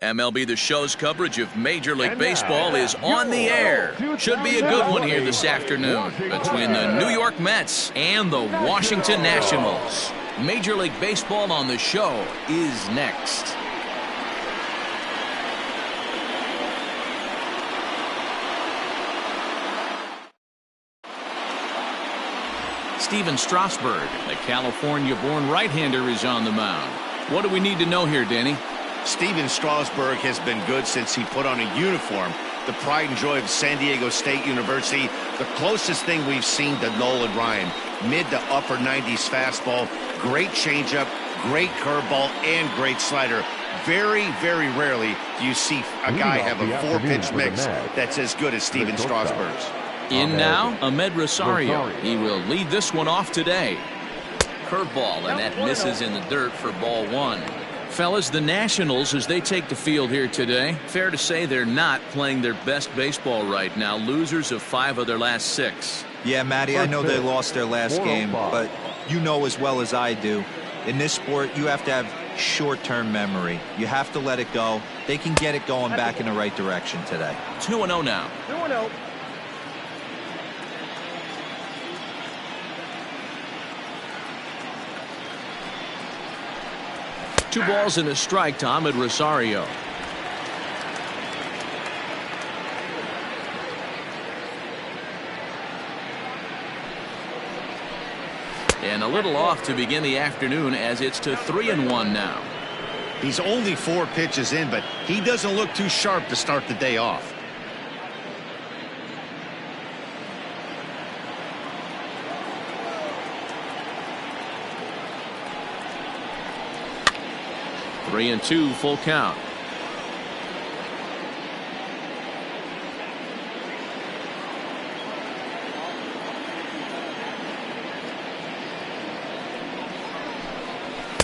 MLB The Show's coverage of Major League Baseball is on the air. Should be a good one here this afternoon between the New York Mets and the Washington Nationals. Major League Baseball on The Show is next. Steven Strasburg, the California-born right-hander, is on the mound. What do we need to know here, Danny? Steven Strasburg has been good since he put on a uniform. The pride and joy of San Diego State University. The closest thing we've seen to Nolan Ryan. Mid to upper 90s fastball. Great changeup, great curveball, and great slider. Very, very rarely do you see a guy have a four-pitch mix that's as good as Steven Strasburg's. In now, Ahmed Rosario. He will lead this one off today. Curveball, and that misses in the dirt for ball one. Fellas, the Nationals, as they take the field here today, fair to say they're not playing their best baseball right now. Losers of 5 of their last 6. Yeah, Matty, I know they lost their last game, but you know as well as I do, in this sport, you have to have short-term memory. You have to let it go. They can get it going back in the right direction today. 2-0 now. 2-0. Two balls and a strike to Ahmed Rosario. And a little off to begin the afternoon as it's to 3-1 now. He's only 4 pitches in, but he doesn't look too sharp to start the day off. Three and 2, full count.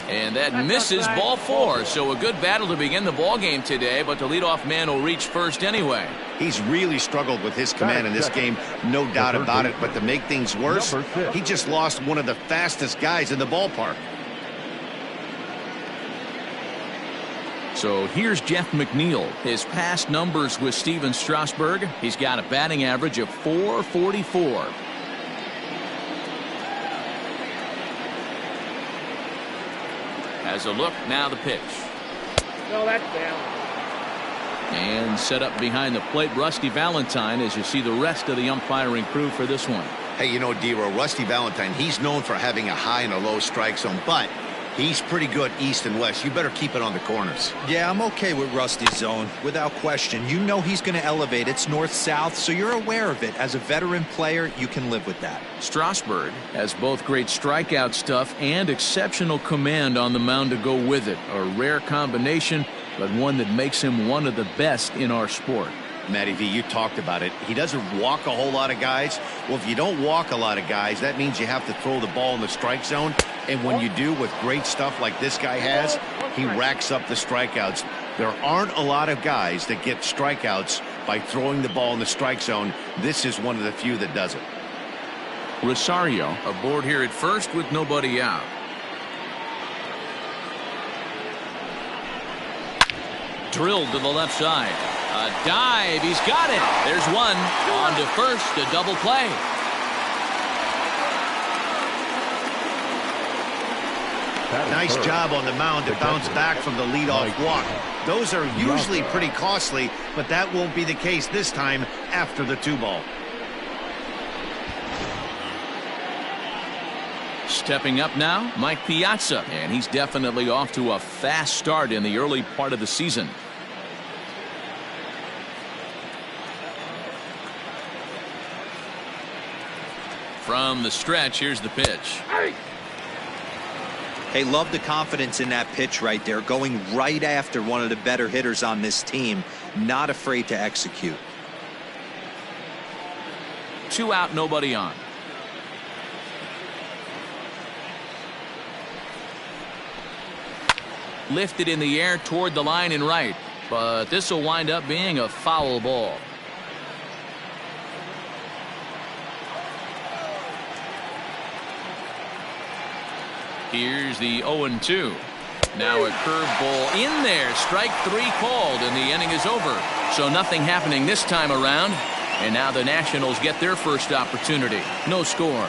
And that misses, ball 4. So a good battle to begin the ball game today, but the leadoff man will reach first anyway. He's really struggled with his command in this game, no doubt about it. But to make things worse, he just lost one of the fastest guys in the ballpark. So here's Jeff McNeil. His past numbers with Steven Strasburg. He's got a batting average of .444. Has a look, now the pitch. No, that's down. And set up behind the plate, Rusty Valentine, as you see the rest of the umpiring crew for this one. Hey, you know, D-Row, Rusty Valentine, he's known for having a high and a low strike zone, but he's pretty good east and west. You better keep it on the corners. Yeah, I'm okay with Rusty's zone, without question. You know he's going to elevate. It's north-south, so you're aware of it. As a veteran player, you can live with that. Strasburg has both great strikeout stuff and exceptional command on the mound to go with it. A rare combination, but one that makes him one of the best in our sport. Matty V, you talked about it. He doesn't walk a whole lot of guys. Well, if you don't walk a lot of guys, that means you have to throw the ball in the strike zone. And when you do, with great stuff like this guy has, he racks up the strikeouts. There aren't a lot of guys that get strikeouts by throwing the ball in the strike zone. This is one of the few that does it. Rosario aboard here at first with nobody out. Drilled to the left side. A dive. He's got it. There's one. On to first. A double play. Nice job on the mound to bounce back from the leadoff walk. Those are usually pretty costly, but that won't be the case this time after the 2-ball. Stepping up now, Mike Piazza, and he's definitely off to a fast start in the early part of the season. From the stretch, here's the pitch. Hey, love the confidence in that pitch right there, going right after one of the better hitters on this team, not afraid to execute. 2 out, nobody on. Lifted in the air toward the line and right, but this will wind up being a foul ball. Here's the 0-2. Now a curveball in there. Strike 3 called, and the inning is over. So nothing happening this time around. And now the Nationals get their first opportunity. No score.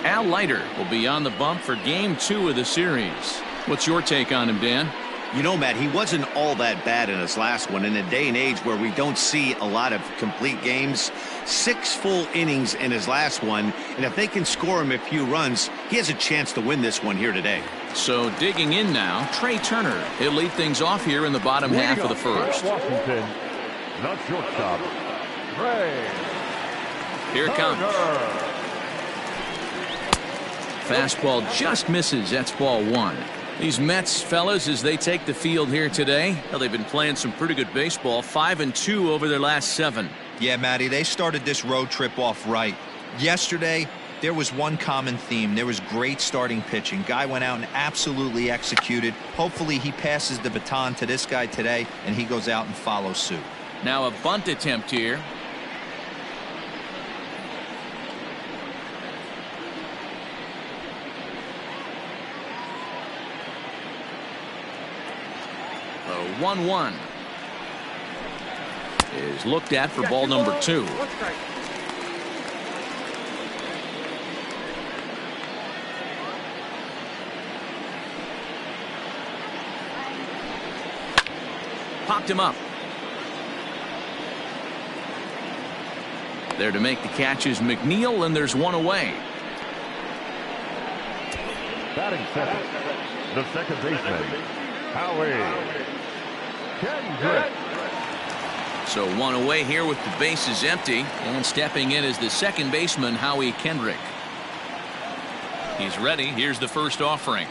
Al Leiter will be on the bump for Game 2 of the series. What's your take on him, Dan? You know, Matt, he wasn't all that bad in his last one. In a day and age where we don't see a lot of complete games, 6 full innings in his last one, and if they can score him a few runs, he has a chance to win this one here today. So digging in now, Trey Turner. He'll lead things off here in the bottom half of the first. Washington, not shortstop, Trey. Here it comes. Fastball just misses. That's ball 1. These Mets, fellas, as they take the field here today, well, they've been playing some pretty good baseball. 5-2 over their last 7. Yeah, Matty, they started this road trip off right. Yesterday, there was one common theme. There was great starting pitching. Guy went out and absolutely executed. Hopefully he passes the baton to this guy today, and he goes out and follows suit. Now a bunt attempt here. A 1-1 is looked at for ball number 2. Popped him up. There to make the catch is McNeil, and there's one away. Batting second, the second baseman, Howie Kendrick. So one away here with the bases empty, and stepping in is the second baseman, Howie Kendrick. He's ready. Here's the first offering.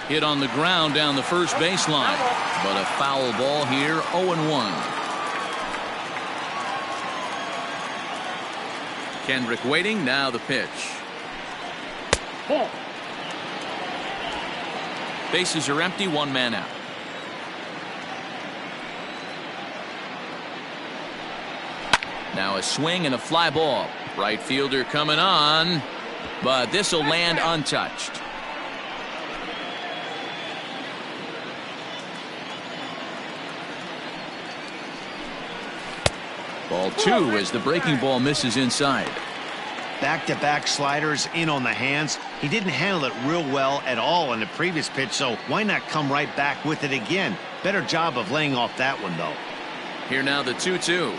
Hit on the ground down the first baseline, but a foul ball here. 0-1. Kendrick waiting. Now the pitch. Bases are empty. 1 man out. Now a swing and a fly ball. Right fielder coming on, but this will land untouched. Ball 2 as the breaking ball misses inside. Back-to-back sliders in on the hands. He didn't handle it real well at all in the previous pitch, so why not come right back with it again? Better job of laying off that one, though. Here now the 2-2.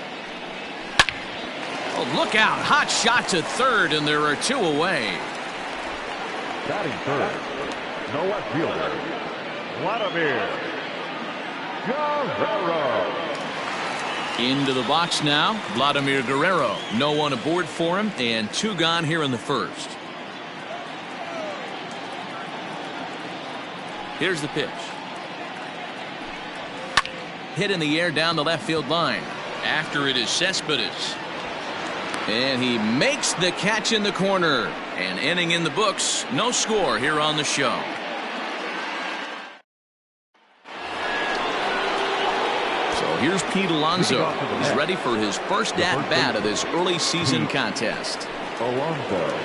Oh, look out. Hot shot to third, and there are 2 away. Batting third, no left fielder, Vladimir Guerrero. Into the box now, Vladimir Guerrero. No one aboard for him, and 2 gone here in the first. Here's the pitch. Hit in the air down the left field line. After it is Cespedes. And he makes the catch in the corner. An inning in the books. No score here on the show. So here's Pete Alonso. He's ready for his first at-bat of this early season contest. Alonso.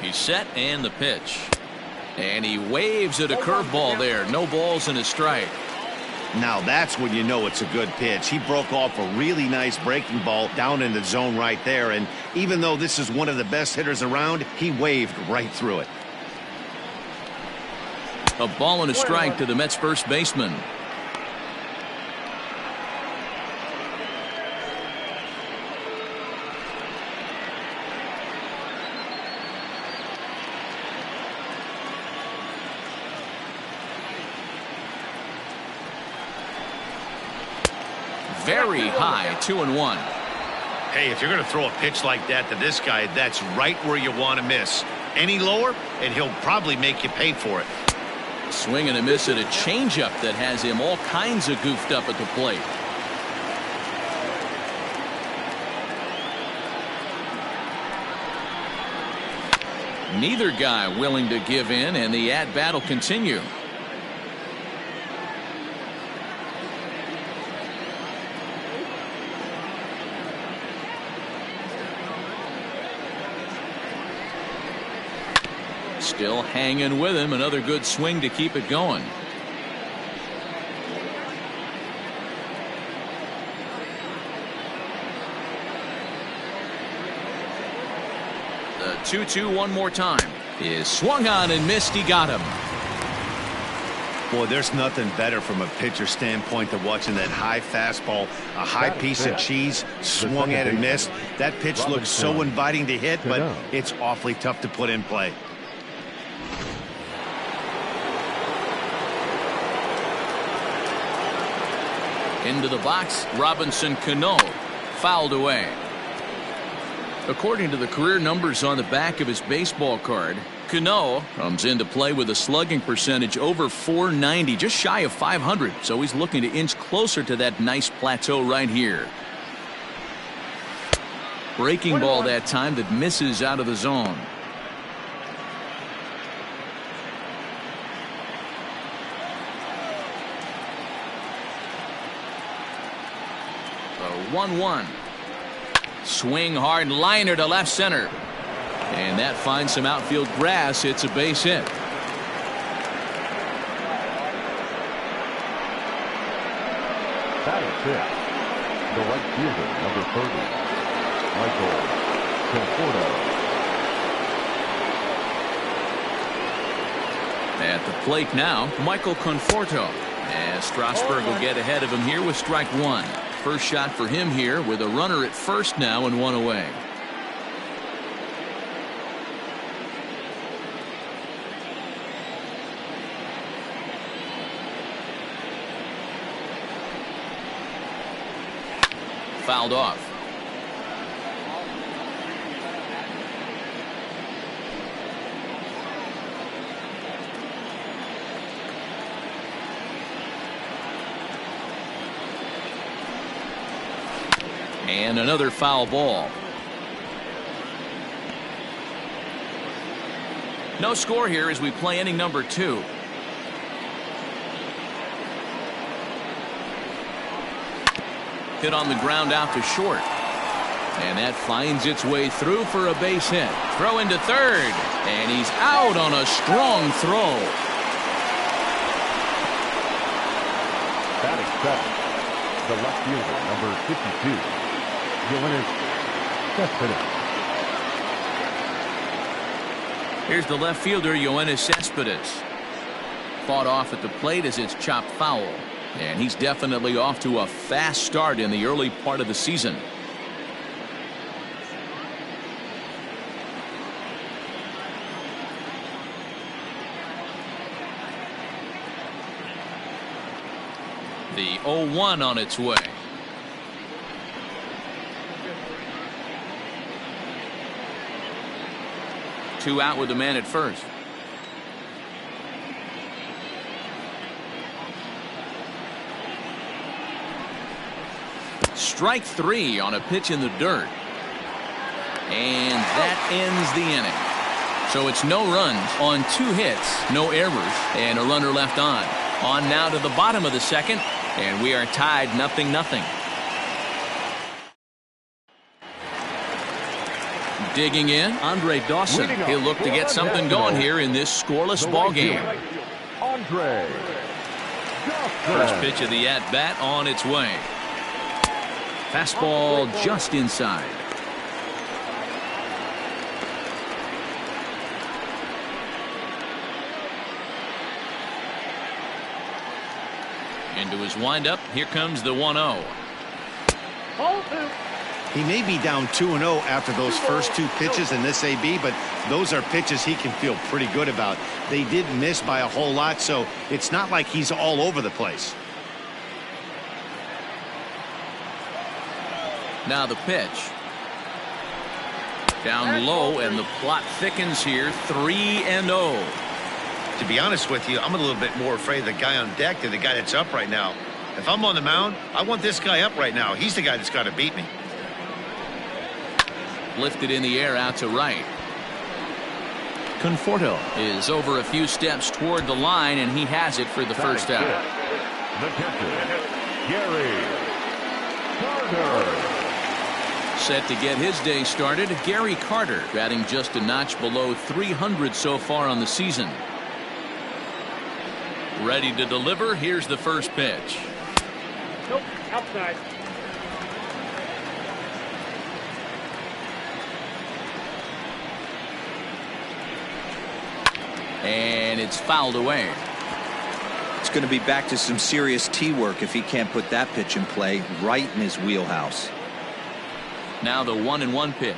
He's set, and the pitch. And he waves at a curveball there. No balls and a strike. Now that's when you know it's a good pitch. He broke off a really nice breaking ball down in the zone right there. And even though this is one of the best hitters around, he waved right through it. A ball and a strike to the Mets first baseman. Very high, 2-1. Hey, if you're going to throw a pitch like that to this guy, that's right where you want to miss. Any lower, and he'll probably make you pay for it. Swing and a miss at a changeup that has him all kinds of goofed up at the plate. Neither guy willing to give in, and the at-bat will continue. Still hanging with him. Another good swing to keep it going. The 2-2 one more time is swung on and missed. He got him. Boy, there's nothing better from a pitcher standpoint than watching that high fastball, a high piece of cheese, swung at and missed. That pitch looks so inviting to hit, but it's awfully tough to put in play. Into the box, Robinson Cano fouled away. According to the career numbers on the back of his baseball card, Cano comes into play with a slugging percentage over 490, just shy of 500. So he's looking to inch closer to that nice plateau right here. Breaking ball that time that misses out of the zone. The 1-1. Swing hard liner to left center. And that finds some outfield grass. It's a base hit. That is it. The right fielder, number 30, Michael Conforto. At the plate now, Michael Conforto. As Strasburg will get ahead of him here with strike one. First shot for him here with a runner at first now and one away. Fouled off. And another foul ball. No score here as we play inning number 2. Hit on the ground out to short. And that finds its way through for a base hit. Throw into third. And he's out on a strong throw. Batting seventh, the left fielder, number 52, Yoenis Cespedes. Here's the left fielder, Yoenis Cespedes. Fought off at the plate as it's chopped foul. And he's definitely off to a fast start in the early part of the season. The 0-1 on its way. Two out with the man at first. Strike three on a pitch in the dirt. And that ends the inning. So it's no runs on 2 hits, no errors, and a runner left on. On now to the bottom of the second, and we are tied 0-0. Digging in, Andre Dawson. He'll look to get something going here in this scoreless ball game. Andre Dawson. First pitch of the at-bat on its way. Fastball just inside. Into his windup. Here comes the 1-0. He may be down 2-0 after those first 2 pitches in this AB, but those are pitches he can feel pretty good about. They did miss by a whole lot, so it's not like he's all over the place. Now the pitch. Down low, and the plot thickens here. 3-0. To be honest with you, I'm a little bit more afraid of the guy on deck than the guy that's up right now. If I'm on the mound, I want this guy up right now. He's the guy that's got to beat me. Lifted in the air out to right. Conforto is over a few steps toward the line, and he has it for the first out. The catcher, Gary Carter. set to get his day started. Gary Carter batting just a notch below 300 so far on the season. Ready to deliver. Here's the first pitch. Nope, outside. And it's fouled away. It's going to be back to some serious tee work if he can't put that pitch in play right in his wheelhouse. Now the 1-1 pitch.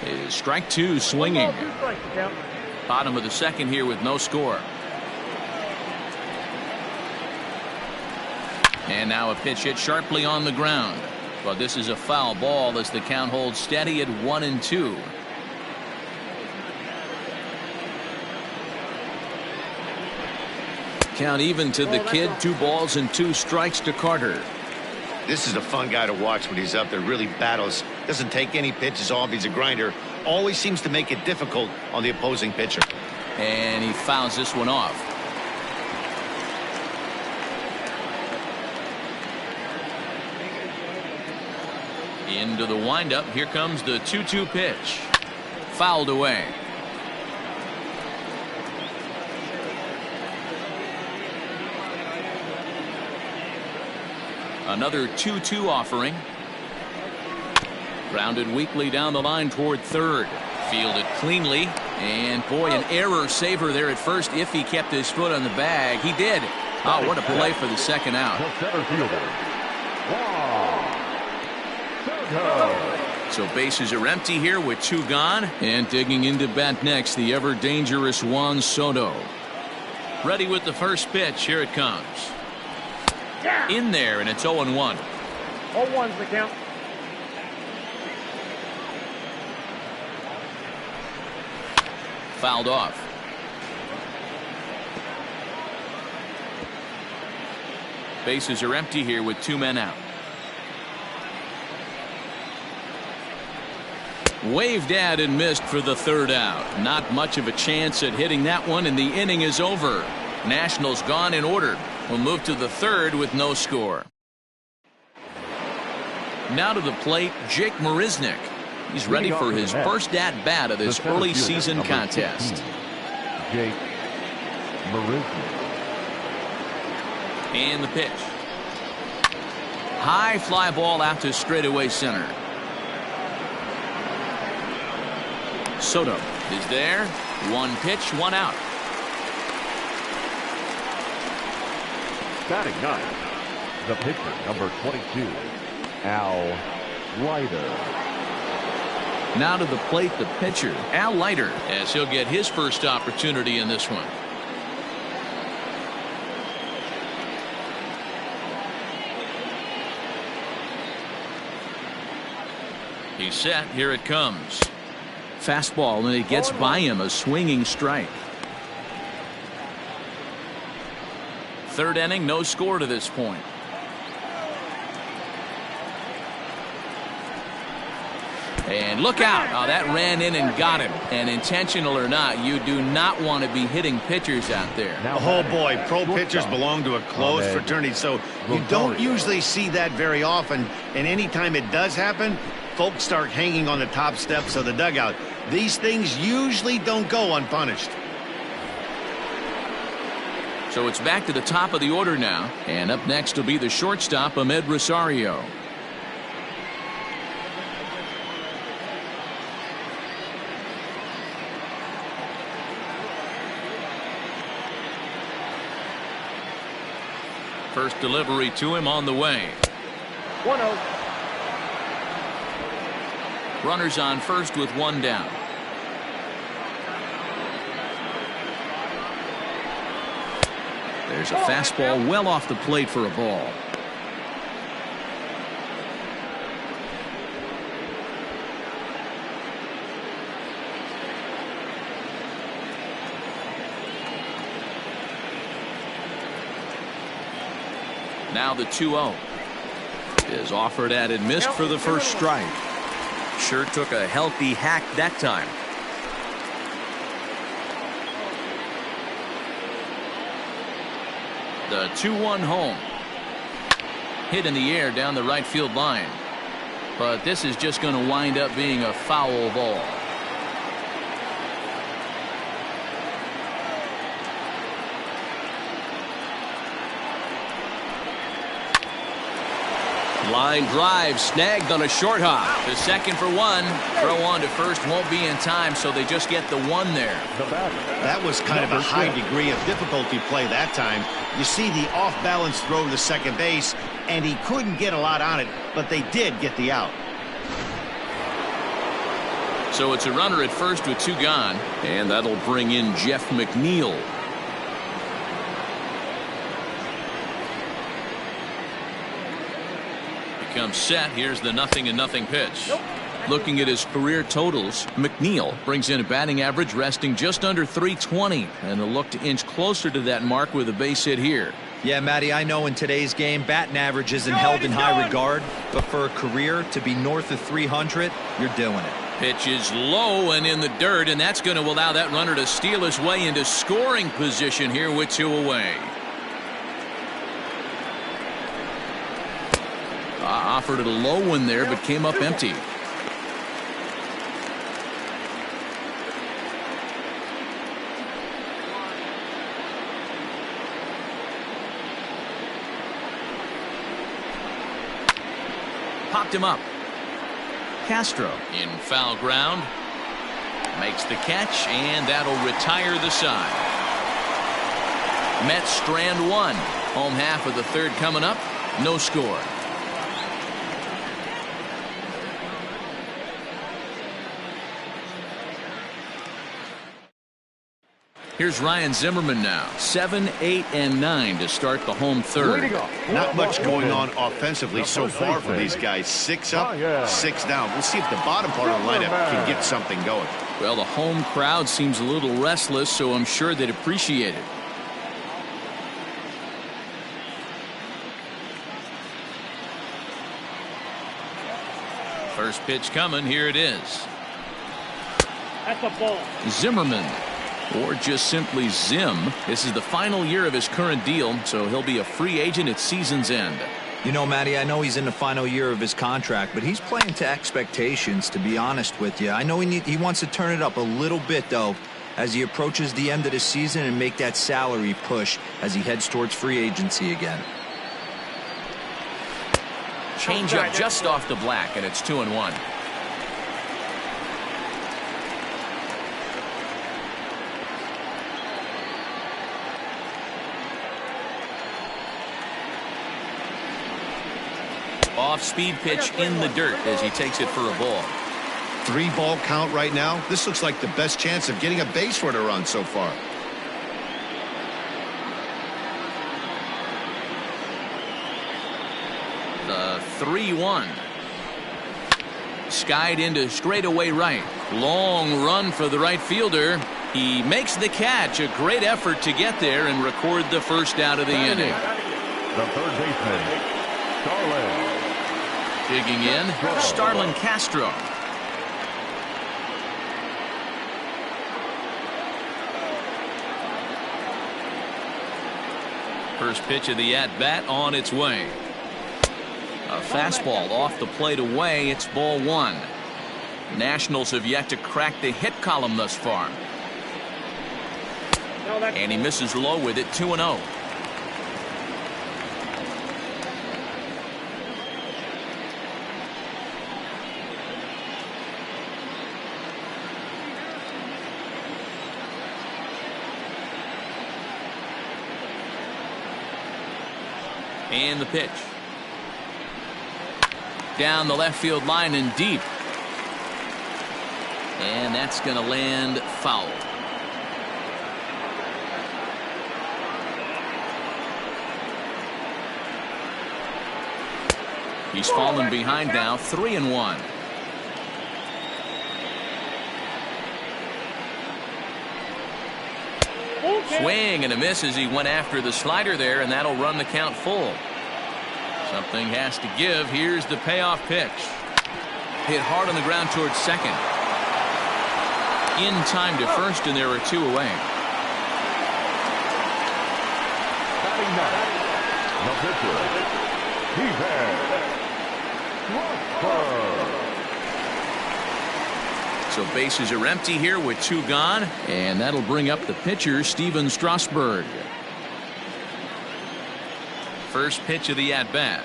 Is strike two swinging. Bottom of the second here with no score. And now a pitch hit sharply on the ground. But this is a foul ball as the count holds steady at 1-2. Count even to the kid. 2 balls and 2 strikes to Carter. This is a fun guy to watch when he's up there. Really battles. Doesn't take any pitches off. He's a grinder. Always seems to make it difficult on the opposing pitcher. And he fouls this one off. Into the windup. Here comes the 2-2 pitch. Fouled away. Another 2-2 offering. Grounded weakly down the line toward third. Fielded cleanly. And boy, an error saver there at first if he kept his foot on the bag. He did. Oh, what a play for the second out. So bases are empty here with 2 gone. And digging into bat next, the ever dangerous Juan Soto. Ready with the first pitch. Here it comes. In there, and it's 0-1. 0-1's the count. Fouled off. Bases are empty here with 2 men out. Waved at and missed for the third out. Not much of a chance at hitting that one, and the inning is over. Nationals gone in order. We'll move to the third with no score. Now to the plate, Jake Marisnick. He's ready for his first at-bat of this early season contest. Jake Marisnick. And the pitch. High fly ball out to straightaway center. Soto is there. 1 pitch, 1 out. Batting 9th, the pitcher, number 22, Al Leiter. Now to the plate, the pitcher, Al Leiter, as he'll get his first opportunity in this one. He's set. Here it comes. Fastball, and it gets by him, a swinging strike. Third inning, no score to this point. And look out. Oh, that ran in and got him. And intentional or not, you do not want to be hitting pitchers out there. Oh boy, pro pitchers belong to a closed fraternity, so you don't usually see that very often. And anytime it does happen, folks start hanging on the top steps of the dugout. These things usually don't go unpunished. So it's back to the top of the order now. And up next will be the shortstop, Ahmed Rosario. First delivery to him on the way. 1-0. Runners on first with 1 down. There's a fastball well off the plate for a ball. Now the 2-0 is offered at and missed for the first strike. Sure took a healthy hack that time. The 2-1 home. Hit in the air down the right field line. but this is just going to wind up being a foul ball. Line drive snagged on a short hop. The second for one. Throw on to first won't be in time, so they just get the one there. That was kind of a high degree of difficulty play that time. You see the off-balance throw to second base, and he couldn't get a lot on it, but they did get the out. So it's a runner at first with two gone, and that'll bring in Jeff McNeil. Comes set. Here's the 0-0 pitch. Looking at his career totals, McNeil brings in a batting average resting just under 320, and he'll look to inch closer to that mark with a base hit here. Yeah, Matty, I know in today's game batting average isn't held in high regard, but for a career to be north of 300, you're doing it. Pitch is low and in the dirt, and that's going to allow that runner to steal his way into scoring position here with two away. Offered it a low one there, but came up empty. Popped him up. Castro in foul ground. Makes the catch, and that'll retire the side. Mets strand one. Home half of the third coming up. No score. Here's Ryan Zimmerman now. 7, 8, and 9 to start the home third. Not much going on offensively so far for these guys. 6 up, 6 down. We'll see if the bottom part of the lineup can get something going. Well, the home crowd seems a little restless, so I'm sure they'd appreciate it. First pitch coming. Here it is. That's a ball. Zimmerman, or just simply Zim. This is the final year of his current deal, so he'll be a free agent at season's end. You know, Matty, I know he's in the final year of his contract, but he's playing to expectations, to be honest with you. I know he wants to turn it up a little bit, though, as he approaches the end of the season and make that salary push as he heads towards free agency again. Change up just off the black, and it's 2-1. Off-speed pitch in the dirt as he takes it for a ball. 3-ball count right now. This looks like the best chance of getting a base runner on so far. The 3-1. Skied into straightaway right. Long run for the right fielder. He makes the catch. A great effort to get there and record the first out of the inning. The third baseman, Starlin. Digging in, Starlin Castro. First pitch of the at-bat on its way. A fastball off the plate away. It's ball one. Nationals have yet to crack the hit column thus far. And he misses low with it. 2-0. And the pitch. Down the left field line and deep. And that's going to land foul. He's fallen behind now. 3-1. Swing and a miss as he went after the slider there, and that'll run the count full. Something has to give. Here's the payoff pitch. Hit hard on the ground towards second. In time to first, and there are two away. The pitcher, So bases are empty here with 2 gone, and that'll bring up the pitcher, Steven Strasburg. First pitch of the at-bat.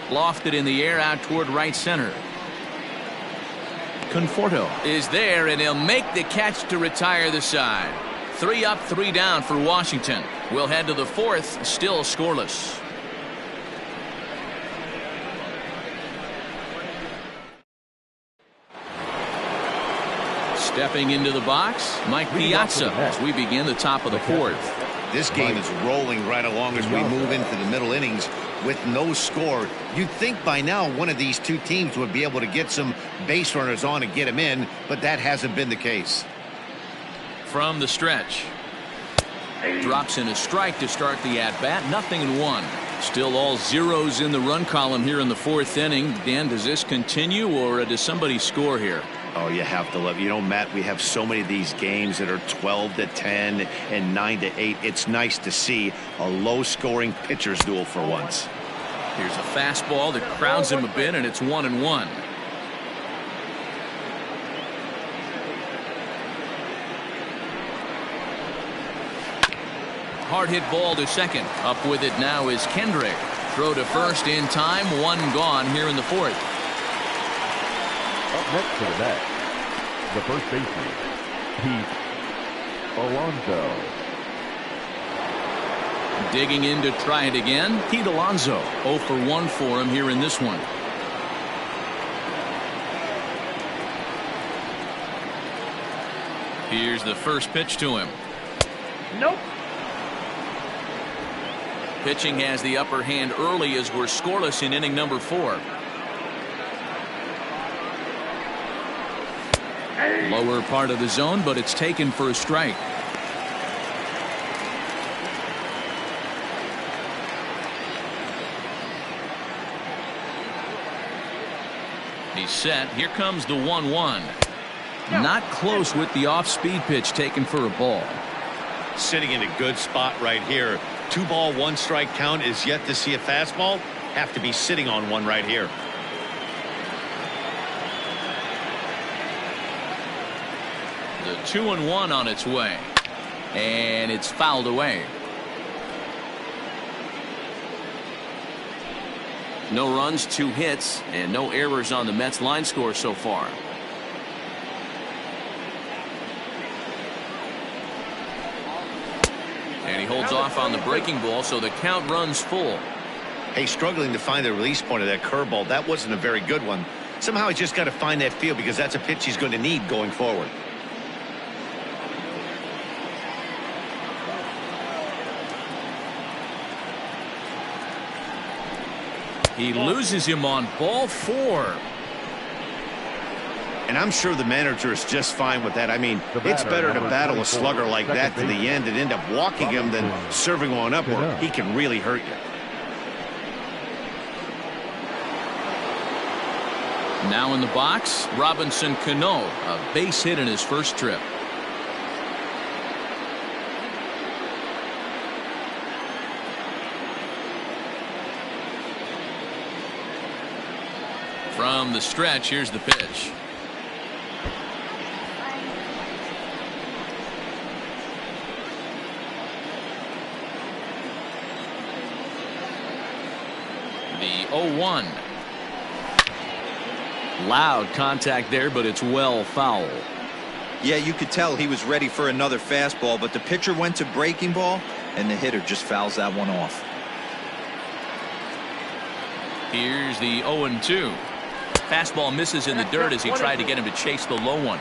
Lofted in the air out toward right center. Conforto is there, and he'll make the catch to retire the side. 3 up, 3 down for Washington. We'll head to the 4th, still scoreless. Stepping into the box, Mike Piazza as we begin the top of the 4th. This game is rolling right along as we move into the middle innings with no score. You'd think by now one of these two teams would be able to get some base runners on and get them in, but that hasn't been the case. From the stretch. Drops in a strike to start the at-bat. 0-1. Still all zeros in the run column here in the 4th inning. Dan, does this continue, or does somebody score here? Oh, you have to love. You know, Matt, we have so many of these games that are 12-10 and 9-8. It's nice to see a low-scoring pitcher's duel for once. Here's a fastball that crowds him a bit, and it's 1-1. Hard hit ball to second. Up with it now is Kendrick. Throw to first in time. 1 gone here in the 4th. Up next to the bat, the first baseman, Pete Alonso. Digging in to try it again, Pete Alonso. 0 for 1 for him here in this one. Here's the first pitch to him. Nope. Pitching has the upper hand early as we're scoreless in inning number 4. Lower part of the zone, but it's taken for a strike. He's set. Here comes the 1-1. Not close with the off-speed pitch taken for a ball. Sitting in a good spot right here. 2-ball, 1-strike count is yet to see a fastball. Have to be sitting on one right here. The 2-1 on its way, and it's fouled away. No runs, 2 hits, and no errors on the Mets line score so far. And he holds off on the breaking ball, so the count runs full. Hey, struggling to find the release point of that curveball. That wasn't a very good one. Somehow he's just got to find that feel, because that's a pitch he's going to need going forward. He loses him on ball 4. And I'm sure the manager is just fine with that. I mean, it's better to battle a slugger like that to the end and end up walking him than serving one up where he can really hurt you. Now in the box, Robinson Cano, a base hit in his first trip. From the stretch, here's the pitch. The 0-1. Loud contact there, but it's well foul. Yeah, you could tell he was ready for another fastball, but the pitcher went to breaking ball, and the hitter just fouls that one off. Here's the 0-2. Fastball misses in the dirt as he tried to get him to chase the low one.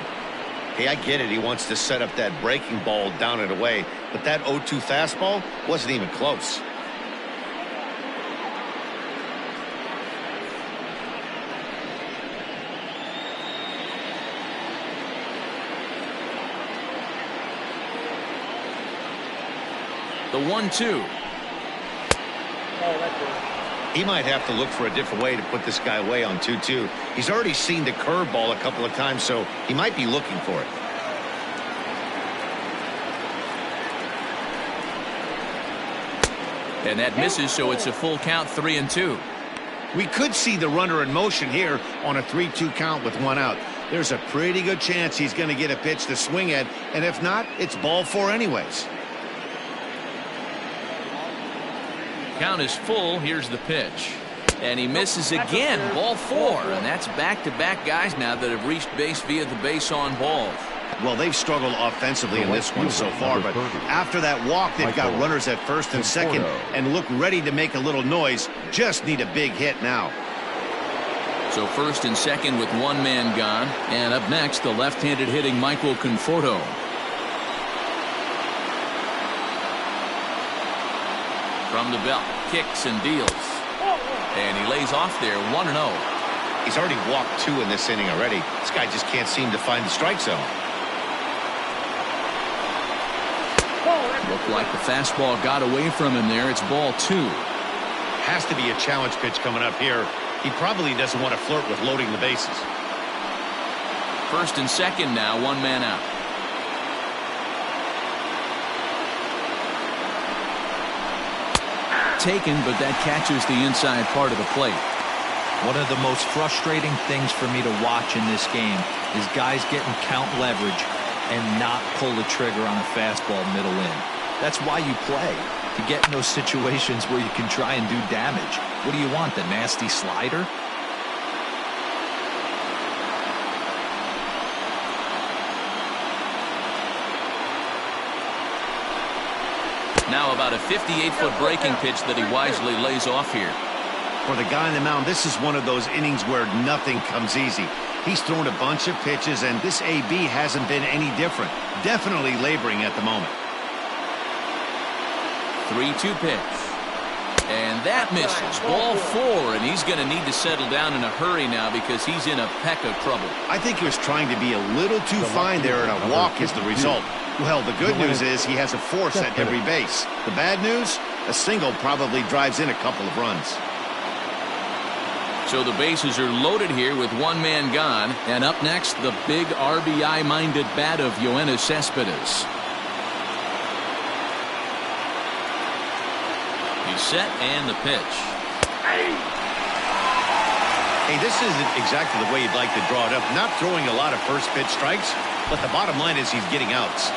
Hey, I get it. He wants to set up that breaking ball down and away, but that 0-2 fastball wasn't even close. The 1-2. Oh, that's good. He might have to look for a different way to put this guy away on 2-2. He's already seen the curveball a couple of times, so he might be looking for it. And that misses, so it's a full count, 3-2. We could see the runner in motion here on a 3-2 count with 1 out. There's a pretty good chance he's going to get a pitch to swing at, and if not, it's ball 4 anyways. Count is full. Here's the pitch. And he misses again. Ball 4. And that's back-to-back guys now that have reached base via the base on balls. Well, they've struggled offensively in this one so far, but after that walk, they've got runners at first and second and look ready to make a little noise. Just need a big hit now. So first and second with 1 man gone. And up next, the left-handed hitting Michael Conforto. From the belt, kicks and deals. And he lays off there, 1-0. He's already walked 2 in this inning already. This guy just can't seem to find the strike zone. Looked like the fastball got away from him there. It's ball 2. Has to be a challenge pitch coming up here. He probably doesn't want to flirt with loading the bases. First and second now, 1 man out. Taken, but that catches the inside part of the plate. One of the most frustrating things for me to watch in this game is guys getting count leverage and not pull the trigger on a fastball middle in. That's why you play, to get in those situations where you can try and do damage. What do you want, the nasty slider? Now about a 58-foot breaking pitch that he wisely lays off here. For the guy on the mound, this is one of those innings where nothing comes easy. He's thrown a bunch of pitches, and this AB hasn't been any different. Definitely laboring at the moment. 3-2 pitch. And that misses. Ball 4, and he's going to need to settle down in a hurry now because he's in a peck of trouble. I think he was trying to be a little too fine there, and a walk is the result. Well, the good news is he has a force at every base. The bad news? A single probably drives in a couple of runs. So the bases are loaded here with 1 man gone. And up next, the big RBI-minded bat of Yoenis Cespedes. He's set and the pitch. Hey, this isn't exactly the way you'd like to draw it up. Not throwing a lot of first pitch strikes, but the bottom line is he's getting outs.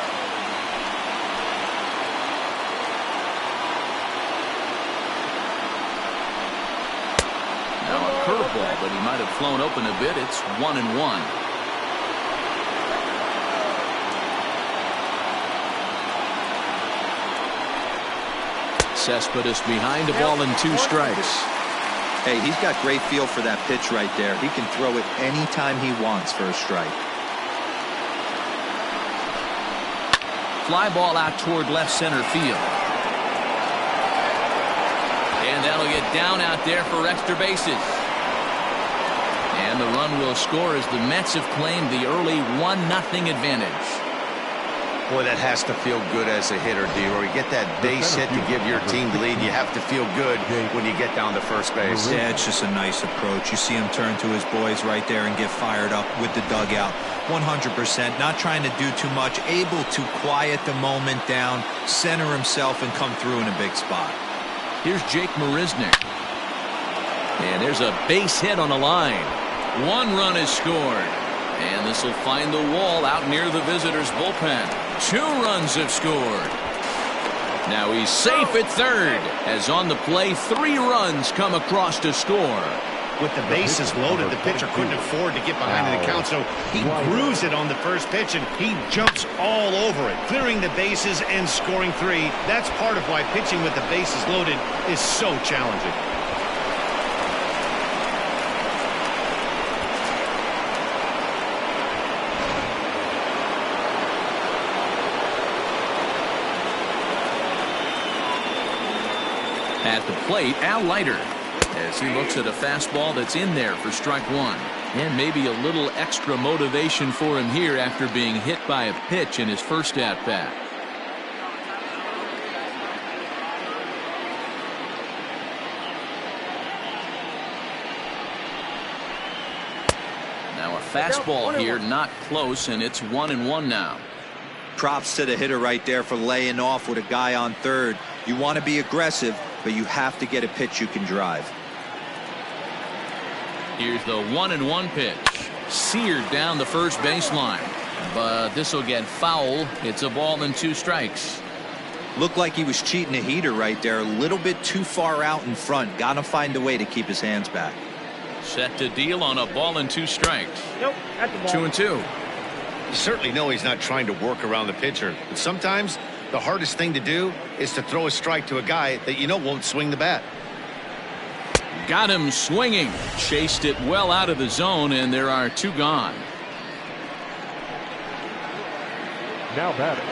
Now a curveball, but he might have flown open a bit. It's 1-1. Cespedes behind, a ball and 2 strikes. Hey, he's got great feel for that pitch right there. He can throw it anytime he wants for a strike. Fly ball out toward left center field. And that'll get down out there for extra bases. And the run will score as the Mets have claimed the early 1-0 advantage. Boy, that has to feel good as a hitter, D-Roy. You get that base hit to give your team the lead. You have to feel good when you get down to first base. Yeah, it's just a nice approach. You see him turn to his boys right there and get fired up with the dugout. 100%, not trying to do too much, able to quiet the moment down, center himself, and come through in a big spot. Here's Jake Marisnick. And there's a base hit on the line. 1 run is scored. And this will find the wall out near the visitors' bullpen. 2 runs have scored. Now he's safe at third, as on the play 3 runs come across to score. With the bases loaded, the pitcher couldn't afford to get behind in the count, so he grooves it on the first pitch, and he jumps all over it, clearing the bases and scoring 3. That's part of why pitching with the bases loaded is so challenging. At the plate, Al Leiter, as he looks at a fastball that's in there for strike 1. And maybe a little extra motivation for him here after being hit by a pitch in his first at-bat. Now a fastball here, not close, and it's 1-1 now. Props to the hitter right there for laying off with a guy on third. You want to be aggressive, but you have to get a pitch you can drive. Here's the 1-1 pitch. Seared down the first baseline. But this will get foul. It's a ball and 2 strikes. Looked like he was cheating a heater right there. A little bit too far out in front. Got to find a way to keep his hands back. Set to deal on a ball and 2 strikes. Nope, that's the ball. 2-2. You certainly know he's not trying to work around the pitcher, but sometimes the hardest thing to do is to throw a strike to a guy that you know won't swing the bat. Got him swinging. Chased it well out of the zone, and there are 2 gone. Now batting.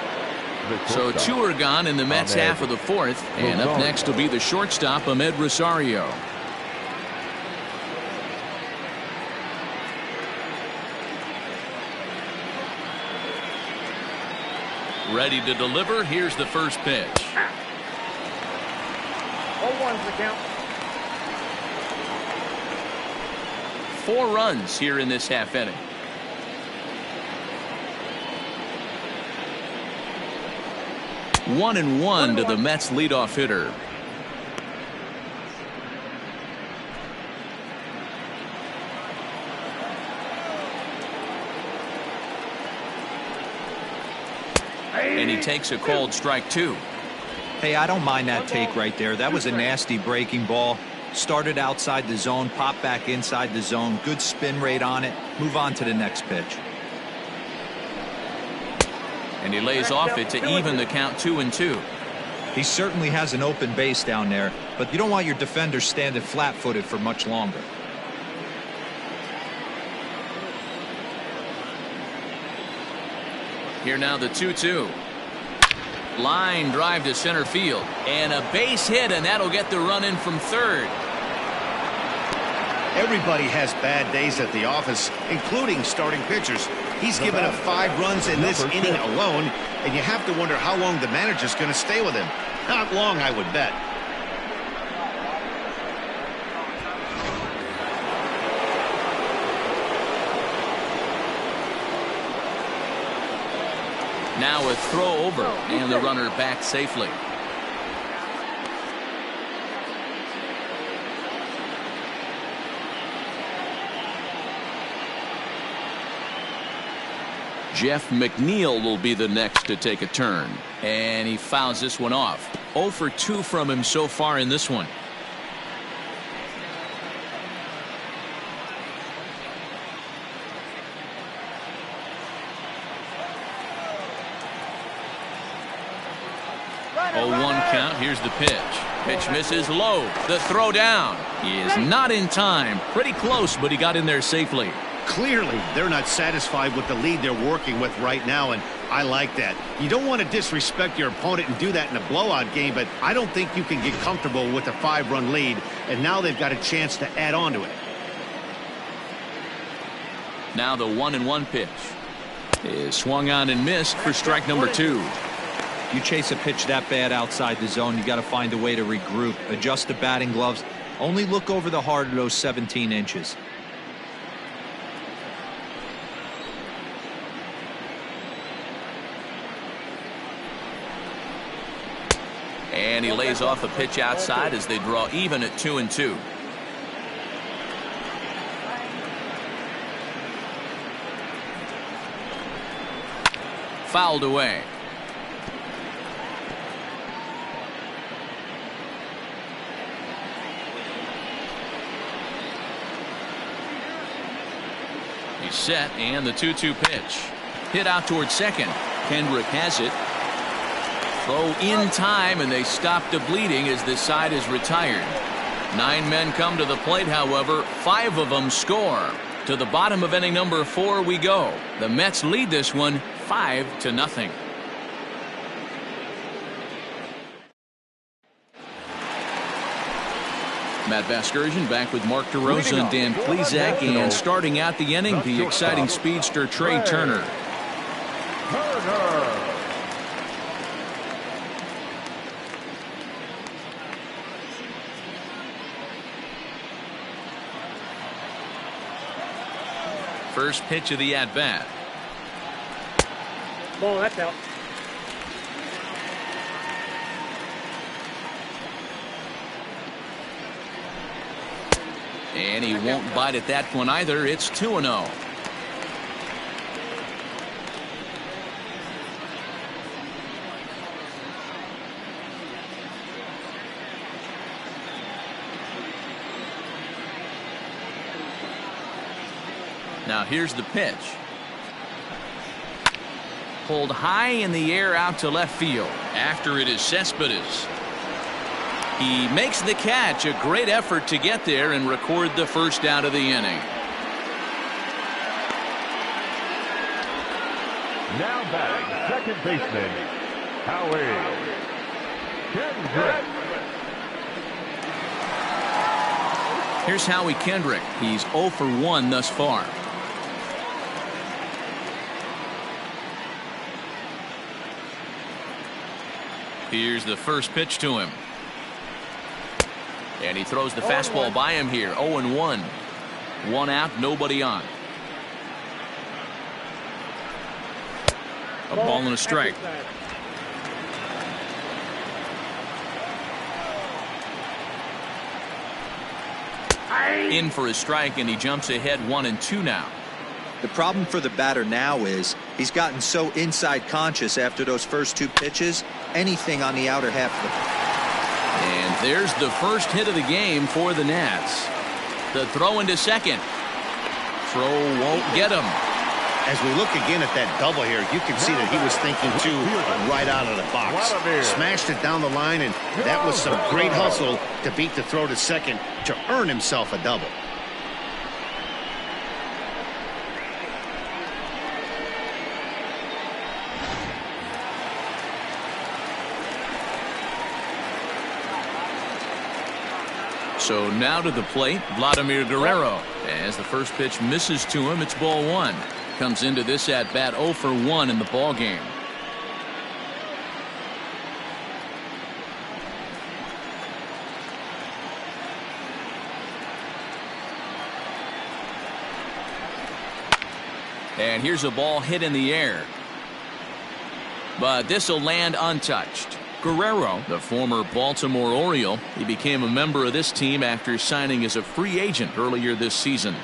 So 2 are gone in the Mets half of the 4th, and up next will be the shortstop, Ahmed Rosario. Ready to deliver. Here's the first pitch. 0-1's the count. 4 runs here in this half inning. One and one to the Mets leadoff hitter. And he takes a called strike 2. Hey, I don't mind that take right there. That was a nasty breaking ball. Started outside the zone, popped back inside the zone. Good spin rate on it. Move on to the next pitch. And he lays off it to even the count 2-2. He certainly has an open base down there, but you don't want your defender standing flat-footed for much longer. Here now the 2-2. Line drive to center field. And a base hit, and that'll get the run in from third. Everybody has bad days at the office, including starting pitchers. He's given up 5 runs in this inning alone, and you have to wonder how long the manager's going to stay with him. Not long, I would bet. Now a throw over, and the runner back safely. Jeff McNeil will be the next to take a turn, and he fouls this one off. 0 for 2 from him so far in this one. Oh, 1 count. Here's the pitch. Pitch misses low. The throw down. He is not in time. Pretty close, but he got in there safely. Clearly, they're not satisfied with the lead they're working with right now, and I like that. You don't want to disrespect your opponent and do that in a blowout game, but I don't think you can get comfortable with a 5-run lead, and now they've got a chance to add on to it. Now the 1-1 pitch is swung on and missed for strike number 2. You chase a pitch that bad outside the zone, you got to find a way to regroup, adjust the batting gloves. Only look over the heart of those 17 inches. And he lays off a pitch outside as they draw even at 2-2. Fouled away. He's set, and the 2-2 pitch. Hit out towards second. Kendrick has it. Throw in time, and they stop the bleeding as this side is retired. 9 men come to the plate, however. 5 of them score. To the bottom of inning number 4 we go. The Mets lead this one 5-0. Matt Vasgersian back with Mark DeRosa and Dan Plesac, and starting out the inning, the exciting speedster Trey Turner. First pitch of the at-bat. Ball, that's out. And he won't bite at that one either. It's 2-0. Now here's the pitch. Pulled high in the air out to left field. After it is Cespedes. He makes the catch. A great effort to get there and record the first out of the inning. Now batting, second baseman, Howie Kendrick. Here's Howie Kendrick. He's 0 for 1 thus far. Here's the first pitch to him. And he throws the fastball by him here. 0-1. 1 out, nobody on. A ball and a strike. In for a strike, and he jumps ahead 1-2 now. The problem for the batter now is he's gotten so inside conscious after those first 2 pitches. Anything on the outer half of the. And there's the first hit of the game for the Nats. The throw into second. Throw won't get him. As we look again at that double here, you can see that he was thinking too right out of the box. Smashed it down the line, and that was some great hustle to beat the throw to second to earn himself a double. So now to the plate, Vladimir Guerrero. As the first pitch misses to him, it's ball 1. Comes into this at bat 0 for 1 in the ball game. And here's a ball hit in the air. But this will land untouched. Guerrero, the former Baltimore Oriole, he became a member of this team after signing as a free agent earlier this season.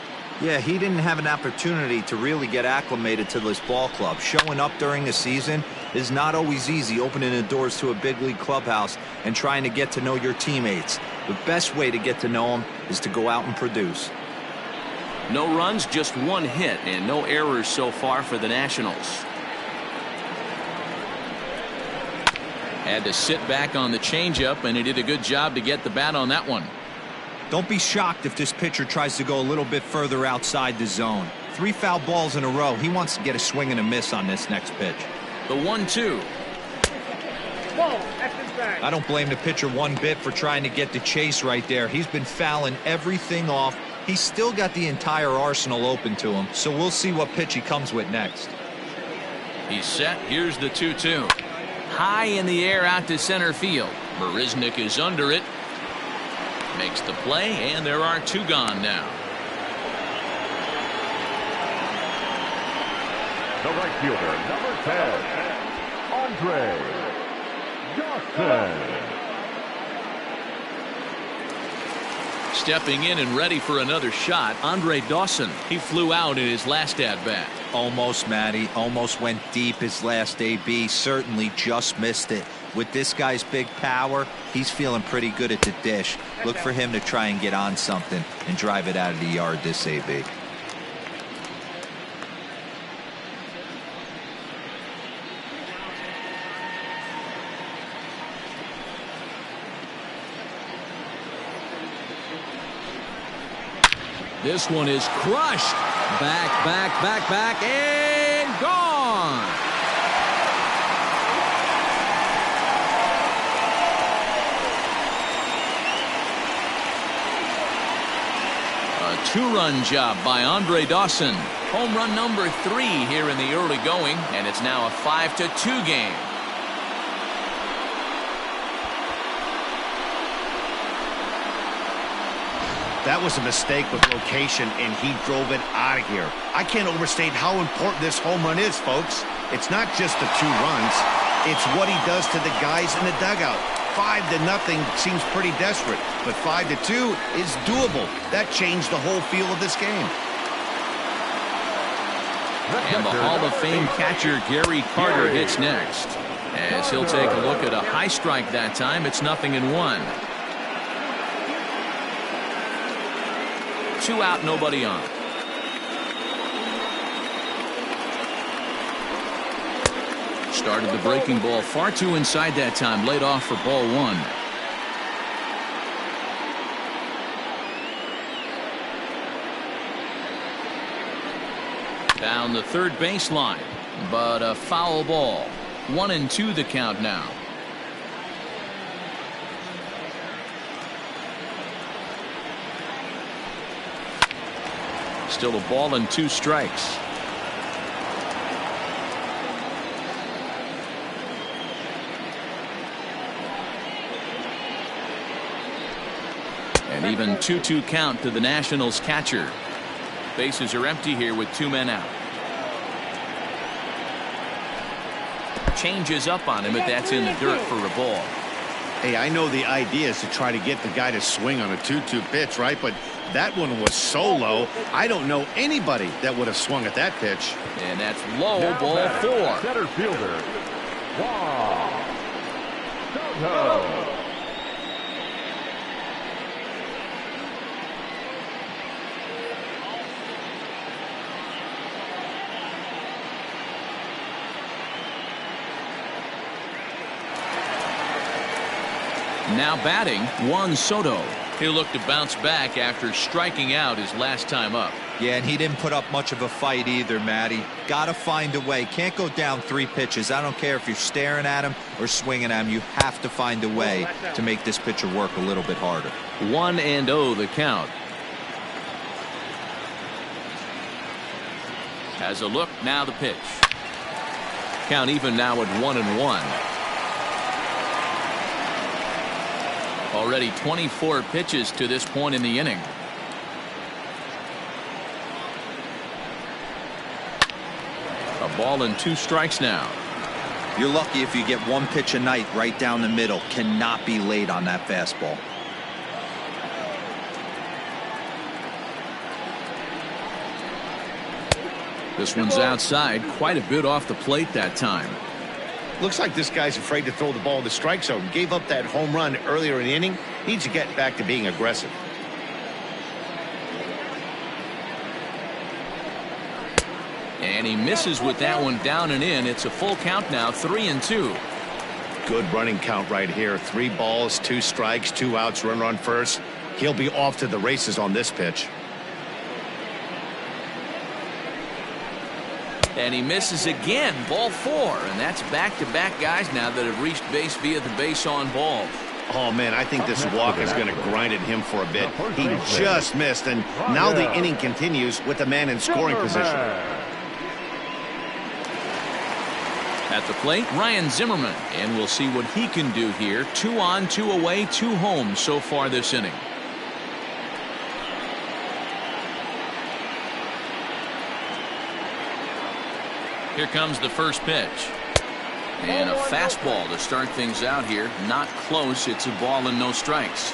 Yeah, he didn't have an opportunity to really get acclimated to this ball club. Showing up during the season is not always easy, opening the doors to a big league clubhouse and trying to get to know your teammates. The best way to get to know them is to go out and produce. No runs, just 1 hit, and no errors so far for the Nationals. Had to sit back on the changeup, and he did a good job to get the bat on that one. Don't be shocked if this pitcher tries to go a little bit further outside the zone. 3 foul balls in a row. He wants to get a swing and a miss on this next pitch. The 1-2. I don't blame the pitcher one bit for trying to get the chase right there. He's been fouling everything off. He's still got the entire arsenal open to him, so we'll see what pitch he comes with next. He's set. Here's the 2-2. High in the air out to center field. Marisnick is under it. Makes the play, and there are 2 gone now. The right fielder, number 10, Andre Dawson. Stepping in and ready for another shot, Andre Dawson. He flew out in his last at-bat. Almost, Matty. Almost went deep his last AB. Certainly just missed it. With this guy's big power, he's feeling pretty good at the dish. Look for him to try and get on something and drive it out of the yard this AB. This one is crushed. Back, and gone. A 2-run job by Andre Dawson. Home run number 3 here in the early going, and it's now a 5-2 game. That was a mistake with location, and he drove it out of here. I can't overstate how important this home run is, folks. It's not just the 2 runs. It's what he does to the guys in the dugout. 5-0 seems pretty desperate, but 5-2 is doable. That changed the whole feel of this game. And the Hall of Fame catcher Gary Carter hits next, as he'll take a look at a high strike that time. It's 0-1. 2 out, nobody on. Started the breaking ball far too inside that time. Laid off for ball 1. Down the third baseline, but a foul ball. 1-2 the count now. Still a ball and 2 strikes. An even 2-2 count to the Nationals catcher. Bases are empty here with 2 men out. Changes up on him, but that's in the dirt for a ball. Hey, I know the idea is to try to get the guy to swing on a 2-2 pitch, right? But that one was so low, I don't know anybody that would have swung at that pitch. And that's low, ball 4. Center fielder. Wow. Soto. Now batting, Juan Soto. He'll look to bounce back after striking out his last time up. Yeah, and he didn't put up much of a fight either, Matty. Got to find a way. Can't go down 3 pitches. I don't care if you're staring at him or swinging at him. You have to find a way to make this pitcher work a little bit harder. 1-0 the count. Has a look, now the pitch. Count even now at 1-1. Already 24 pitches to this point in the inning. A ball and 2 strikes now. You're lucky if you get 1 pitch a night right down the middle. Cannot be late on that fastball. This one's outside, quite a bit off the plate that time. Looks like this guy's afraid to throw the ball in the strike zone. Gave up that home run earlier in the inning. Needs to get back to being aggressive. And he misses with that one down and in. It's a full count now, 3-2. Good running count right here. 3 balls, 2 strikes, 2 outs, runner on first. He'll be off to the races on this pitch. And he misses again, ball 4, and that's back-to-back guys now that have reached base via the base on ball. Oh man, I think this walk is going to grind at him for a bit. He just missed, and now the inning continues with the man in scoring position. At the plate, Ryan Zimmerman, and we'll see what he can do here. 2 on, 2 away, 2 home so far this inning. Here comes the first pitch. And a fastball to start things out here. Not close. It's a ball and no strikes.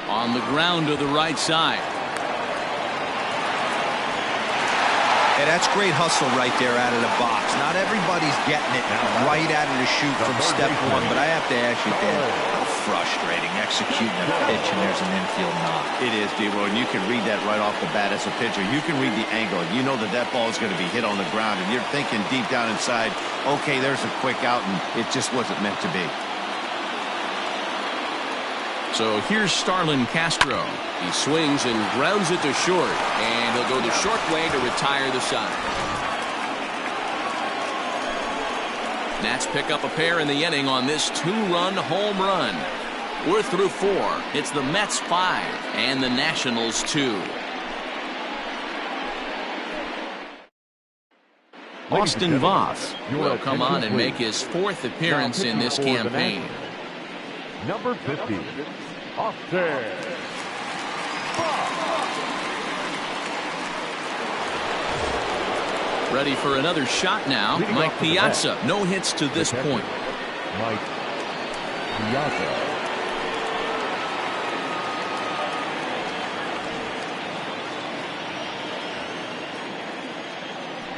On the ground to the right side. Hey, that's great hustle right there out of the box. Not everybody's getting it right out of the chute from step 1, but I have to ask you, Dan, how frustrating executing a pitch and there's an infield knock. It is, D-Roy, and you can read that right off the bat as a pitcher. You can read the angle. You know that that ball is going to be hit on the ground, and you're thinking deep down inside, okay, there's a quick out, and it just wasn't meant to be. So here's Starlin Castro. He swings and grounds it to short, and he'll go the short way to retire the side. Nats pick up a pair in the inning on this 2-run home run. We're through 4. It's the Mets 5 and the Nationals 2. Austin Voth will come on and make his 4th appearance in this campaign. Number 50, Austin. Ready for another shot now. Mike Piazza. No hits to this point. Mike Piazza.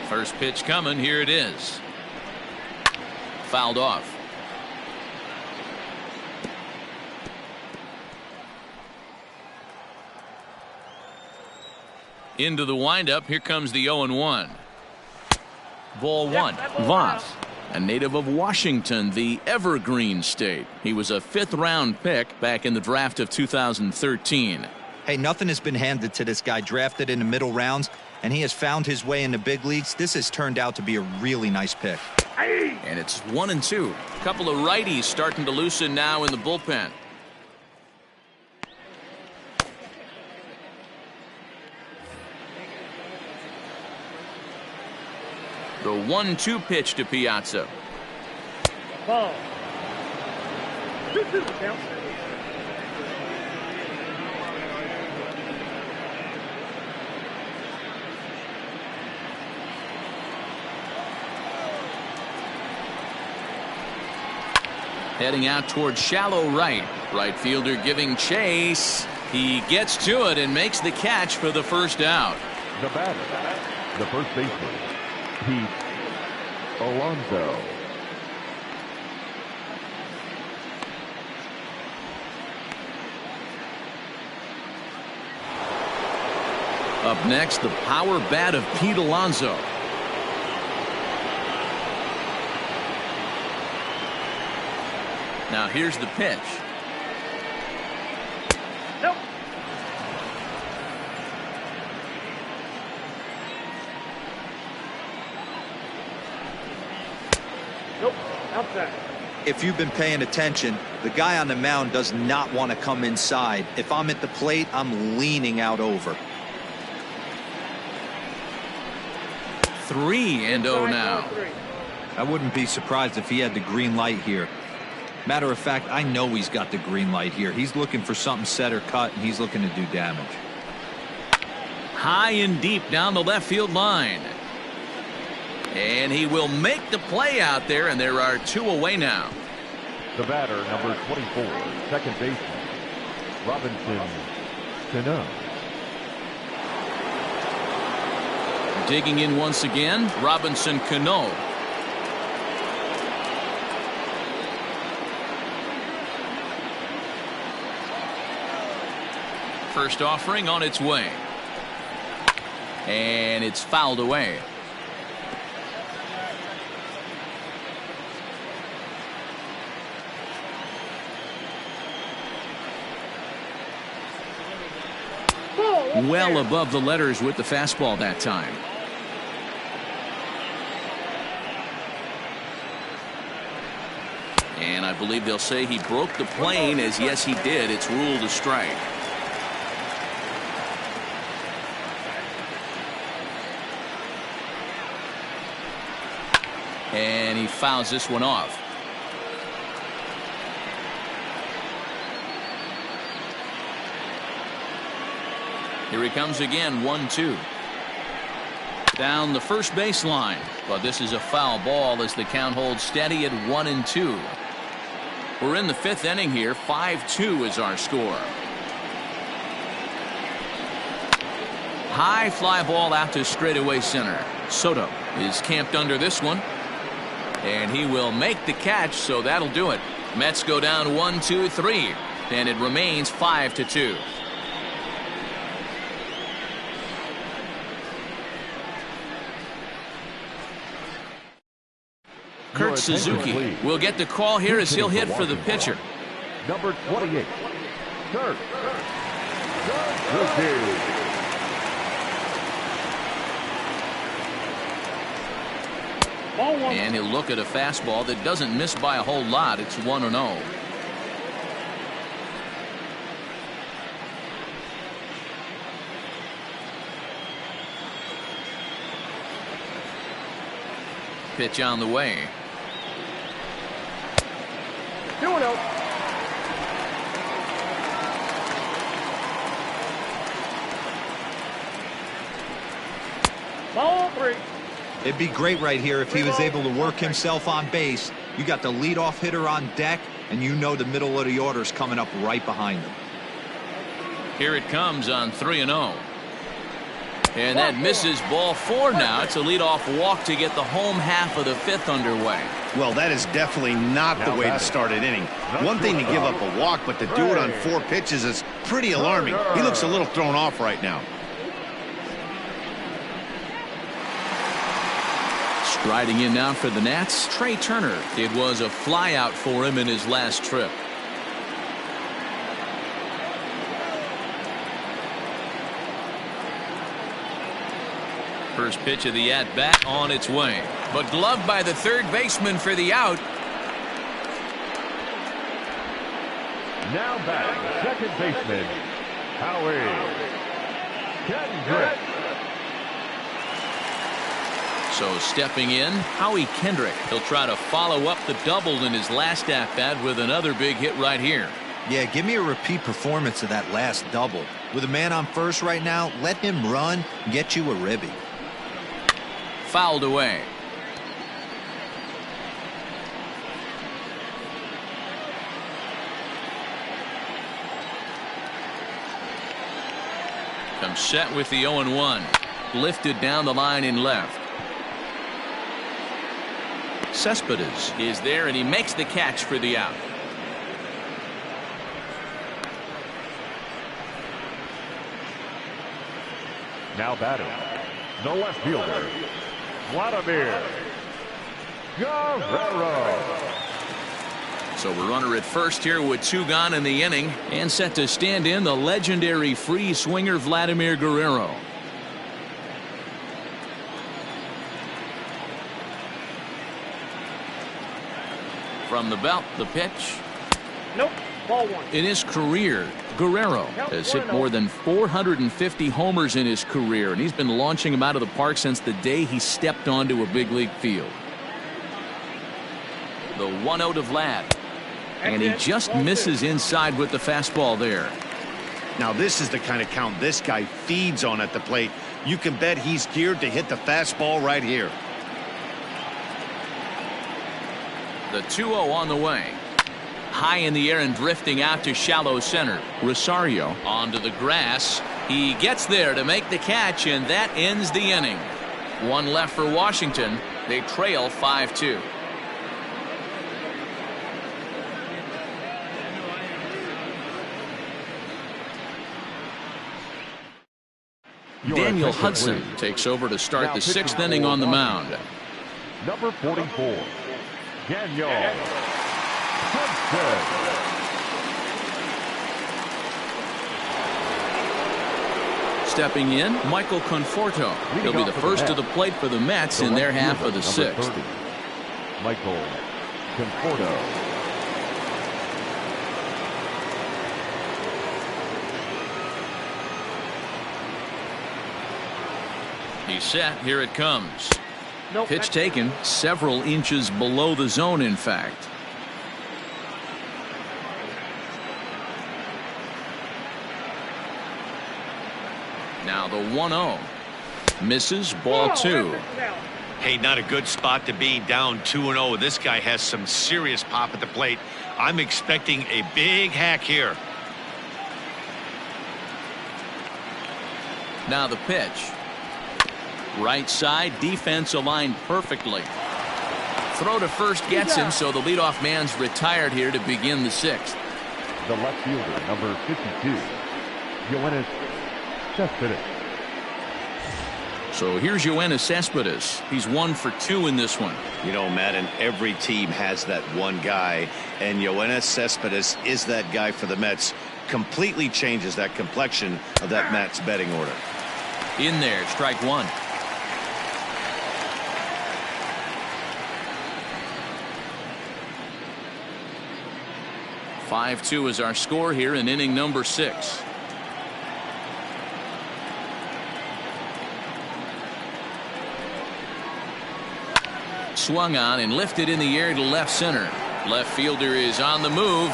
First pitch coming. Here it is. Fouled off. Into the windup. Here comes the 0-1. Ball one. Voss, a native of Washington, the Evergreen State. He was a 5th-round pick back in the draft of 2013. Hey, nothing has been handed to this guy. Drafted in the middle rounds, and he has found his way in the big leagues. This has turned out to be a really nice pick. And it's 1-2. A couple of righties starting to loosen now in the bullpen. The 1-2 pitch to Piazza. Ball. 2-2 the count. Heading out towards shallow right. Right fielder giving chase. He gets to it and makes the catch for the first out. The batter, the first baseman, Pete Alonso. Up next, the power bat of Pete Alonso. Now here's the pitch. Nope. Nope. Outside. If you've been paying attention, the guy on the mound does not want to come inside. If I'm at the plate, I'm leaning out over. 3-0 now. I wouldn't be surprised if he had the green light here. Matter of fact, I know he's got the green light here. He's looking for something set or cut, and he's looking to do damage. High and deep down the left field line. And he will make the play out there, and there are 2 away now. The batter, number 24, second baseman, Robinson Cano. Digging in once again, Robinson Cano. First offering on its way. And it's fouled away. Well above the letters with the fastball that time. And I believe they'll say he broke the plane, as yes he did. It's ruled a strike. And he fouls this one off. Here he comes again, 1-2. Down the first baseline. But this is a foul ball as the count holds steady at 1-2. We're in the 5th inning here. 5-2 is our score. High fly ball out to straightaway center. Soto is camped under this one. And he will make the catch, so that'll do it. Mets go down 1-2-3. And it remains 5-2. Kurt Suzuki will get the call here as he'll hit for the pitcher. Number 28, Kurt Suzuki. And he'll look at a fastball that doesn't miss by a whole lot. It's 1-0. Pitch on the way. 2-0. Ball 3. It'd be great right here if he was able to work himself on base. You got the leadoff hitter on deck, and you know the middle of the order is coming up right behind him. Here it comes on 3-0. And that misses, ball 4 now. It's a leadoff walk to get the home half of the 5th underway. Well, that is definitely not the way to start an inning. One thing to give up a walk, but to do it on 4 pitches is pretty alarming. He looks a little thrown off right now. Striding in now for the Nats, Trey Turner. It was a flyout for him in his last trip. First pitch of the at-bat on its way, but gloved by the third baseman for the out. Now batting, second baseman, Howie Kendrick. So stepping in, Howie Kendrick. He'll try to follow up the double in his last at-bat with another big hit right here. Yeah, give me a repeat performance of that last double. With a man on first right now, let him run and get you a ribby. Fouled away. Comes set with the 0-1. Lifted down the line in left. Cespedes is there, and he makes the catch for the out. Now batting, the left fielder, Vladimir Guerrero. So a runner at first here with 2 gone in the inning, and set to stand in the legendary free swinger Vladimir Guerrero. From the belt, the pitch. Nope. Ball 1. In his career, Guerrero has hit more than 450 homers in his career, and he's been launching them out of the park since the day he stepped onto a big league field. The 1-0 to Vlad, and he just misses inside with the fastball there. Now this is the kind of count this guy feeds on at the plate. You can bet he's geared to hit the fastball right here. The 2-0 on the way. High in the air and drifting out to shallow center. Rosario onto the grass. He gets there to make the catch, and that ends the inning. 1 left for Washington. They trail 5-2. Daniel Hudson takes over to start the 6th inning on the mound. Number 44, Daniel Hudson. Stepping in, Michael Conforto. He'll be the first to the plate for the Mets in their half of the 6th. Michael Conforto. He's set. Here it comes. Nope. Pitch taken several inches below the zone, in fact. Now the 1-0. Misses, ball 2. Hey, not a good spot to be, down 2-0. This guy has some serious pop at the plate. I'm expecting a big hack here. Now the pitch. Right side, defense aligned perfectly. Throw to first gets him, so the leadoff man's retired here to begin the 6th. The left fielder, number 52, Yoenis Cespedes. So here's Yoenis Cespedes. He's 1 for 2 in this one. You know, Madden, every team has that one guy, and Yoenis Cespedes is that guy for the Mets. Completely changes that complexion of that Mets betting order. In there, strike 1. (5-2) is our score here in inning number 6. Swung on and lifted in the air to left center. Left fielder is on the move.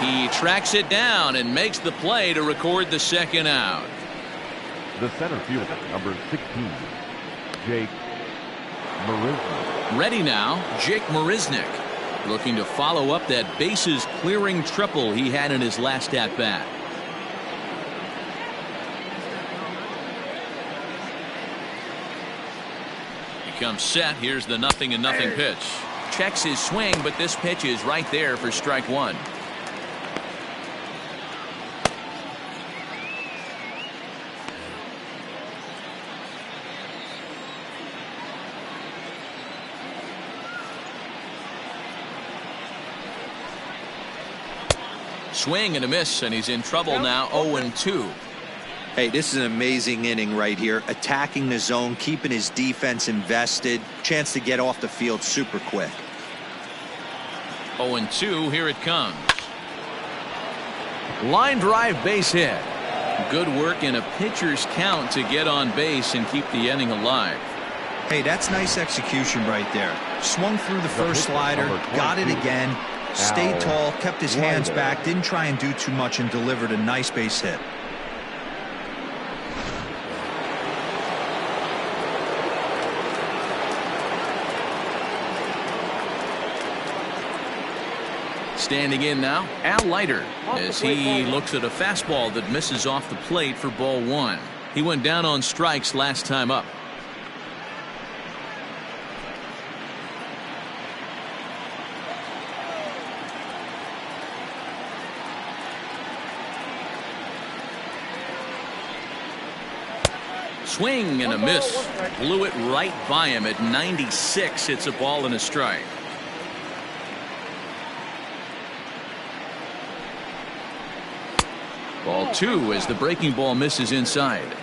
He tracks it down and makes the play to record the 2nd out. The center fielder, number 16, Jake Marisnik. Ready now, Jake Marisnik, looking to follow up that bases clearing triple he had in his last at bat. He comes set. Here's the 0-0 pitch. Checks his swing, but this pitch is right there for strike one. Swing and a miss, and he's in trouble now. 0-2. Hey, this is an amazing inning right here. Attacking the zone, keeping his defense invested. Chance to get off the field super quick. 0-2. Here it comes. Line drive base hit. Good work in a pitcher's count to get on base and keep the inning alive. Hey, that's nice execution right there. Swung through the first slider, got it again. Stayed tall, kept his hands back, didn't try and do too much, and delivered a nice base hit. Standing in now, Al Leiter, as he looks at a fastball that misses off the plate for ball one. He went down on strikes last time up. Swing and a miss. Blew it right by him at 96. It's a ball and a strike. Ball two as the breaking ball misses inside.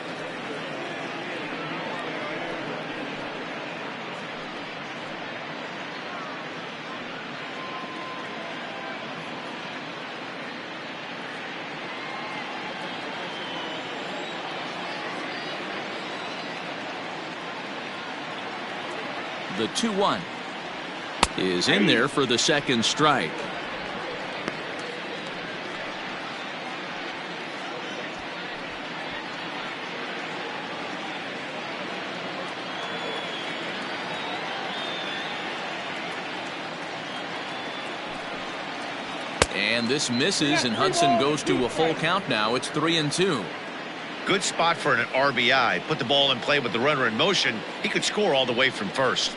The 2-1 is in there for the second strike. And this misses, and Hudson goes to a full count now. It's 3-2. Good spot for an RBI. Put the ball in play with the runner in motion. He could score all the way from first.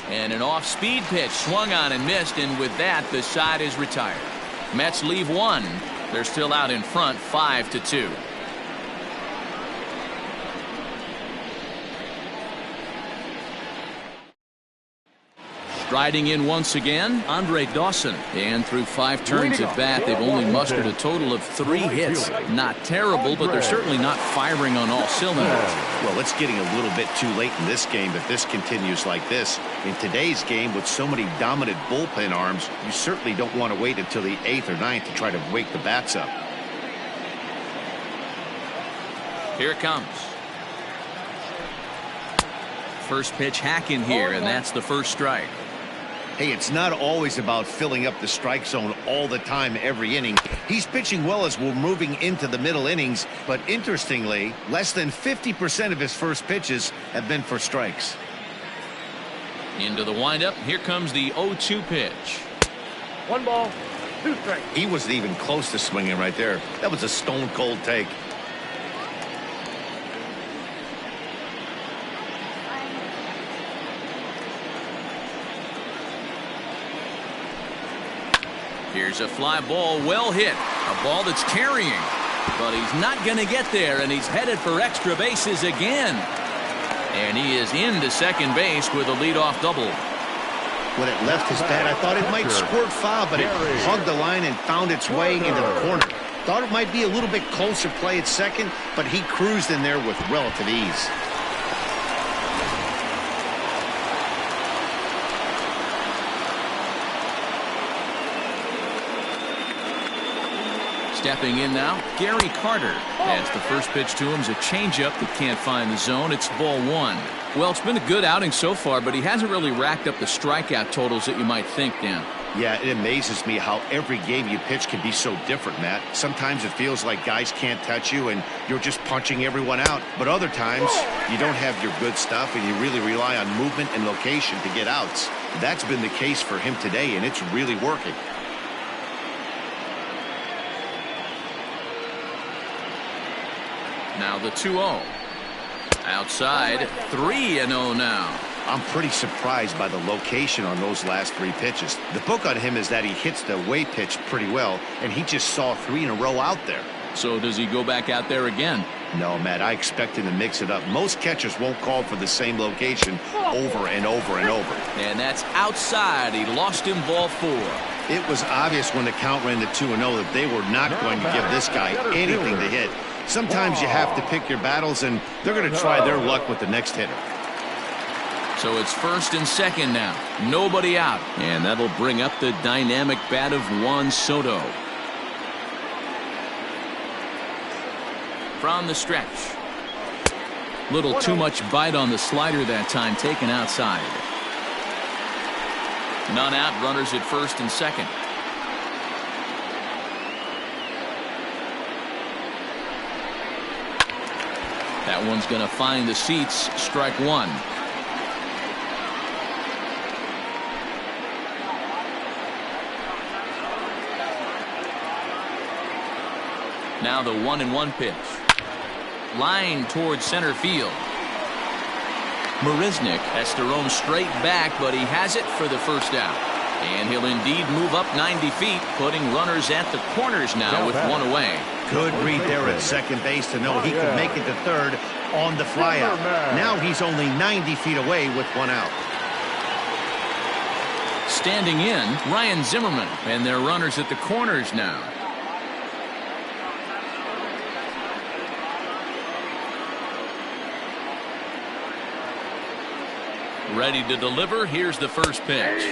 And an off-speed pitch swung on and missed, and with that, the side is retired. Mets leave one. They're still out in front, 5-2. Striding in once again, Andre Dawson. And through 5 turns at bat, they've only mustered a total of 3 hits. Not terrible, but they're certainly not firing on all cylinders. Well, it's getting a little bit too late in this game if this continues like this. In today's game, with so many dominant bullpen arms, you certainly don't want to wait until the 8th or 9th to try to wake the bats up. Here it comes. First pitch hack in here, and that's the first strike. Hey, it's not always about filling up the strike zone all the time every inning. He's pitching well as we're moving into the middle innings, but interestingly, less than 50% of his first pitches have been for strikes. Into the windup. Here comes the 0-2 pitch. 1 ball, 2 strikes. He wasn't even close to swinging right there. That was a stone cold take. Here's a fly ball, well hit. A ball that's carrying. But he's not going to get there, and he's headed for extra bases again. And he is into second base with a leadoff double. When it left his bat, I thought it might squirt foul, but it hugged the line and found its way into the corner. Thought it might be a little bit closer play at second, but he cruised in there with relative ease. Stepping in now, Gary Carter. As the first pitch to him is a changeup that can't find the zone. It's ball one. Well, it's been a good outing so far, but he hasn't really racked up the strikeout totals that you might think, Dan. Yeah, it amazes me how every game you pitch can be so different, Matt. Sometimes it feels like guys can't touch you and you're just punching everyone out. But other times, you don't have your good stuff and you really rely on movement and location to get outs. That's been the case for him today, and it's really working. Now the 2-0. Outside, 3-0 now. I'm pretty surprised by the location on those last 3 pitches. The book on him is that he hits the away pitch pretty well, and he just saw 3 in a row out there. So does he go back out there again? No, Matt, I expect him to mix it up. Most catchers won't call for the same location over and over and over. And that's outside. He lost him, ball 4. It was obvious when the count ran to 2-0 that they were not going to give this guy anything to hit. Sometimes you have to pick your battles, and they're going to try their luck with the next hitter. So it's first and second now. Nobody out. And that'll bring up the dynamic bat of Juan Soto. From the stretch. Little too much bite on the slider that time, taken outside. None out, runners at first and second. That one's going to find the seats. Strike 1. Now the 1-1 pitch. Line towards center field. Marisnick has to roam straight back, but he has it for the first out. And he'll indeed move up 90 feet, putting runners at the corners now with 1 away. Good read there at second base to know he could make it to third on the flyout. Now he's only 90 feet away with 1 out. Standing in, Ryan Zimmerman, and their runners at the corners now. Ready to deliver. Here's the first pitch.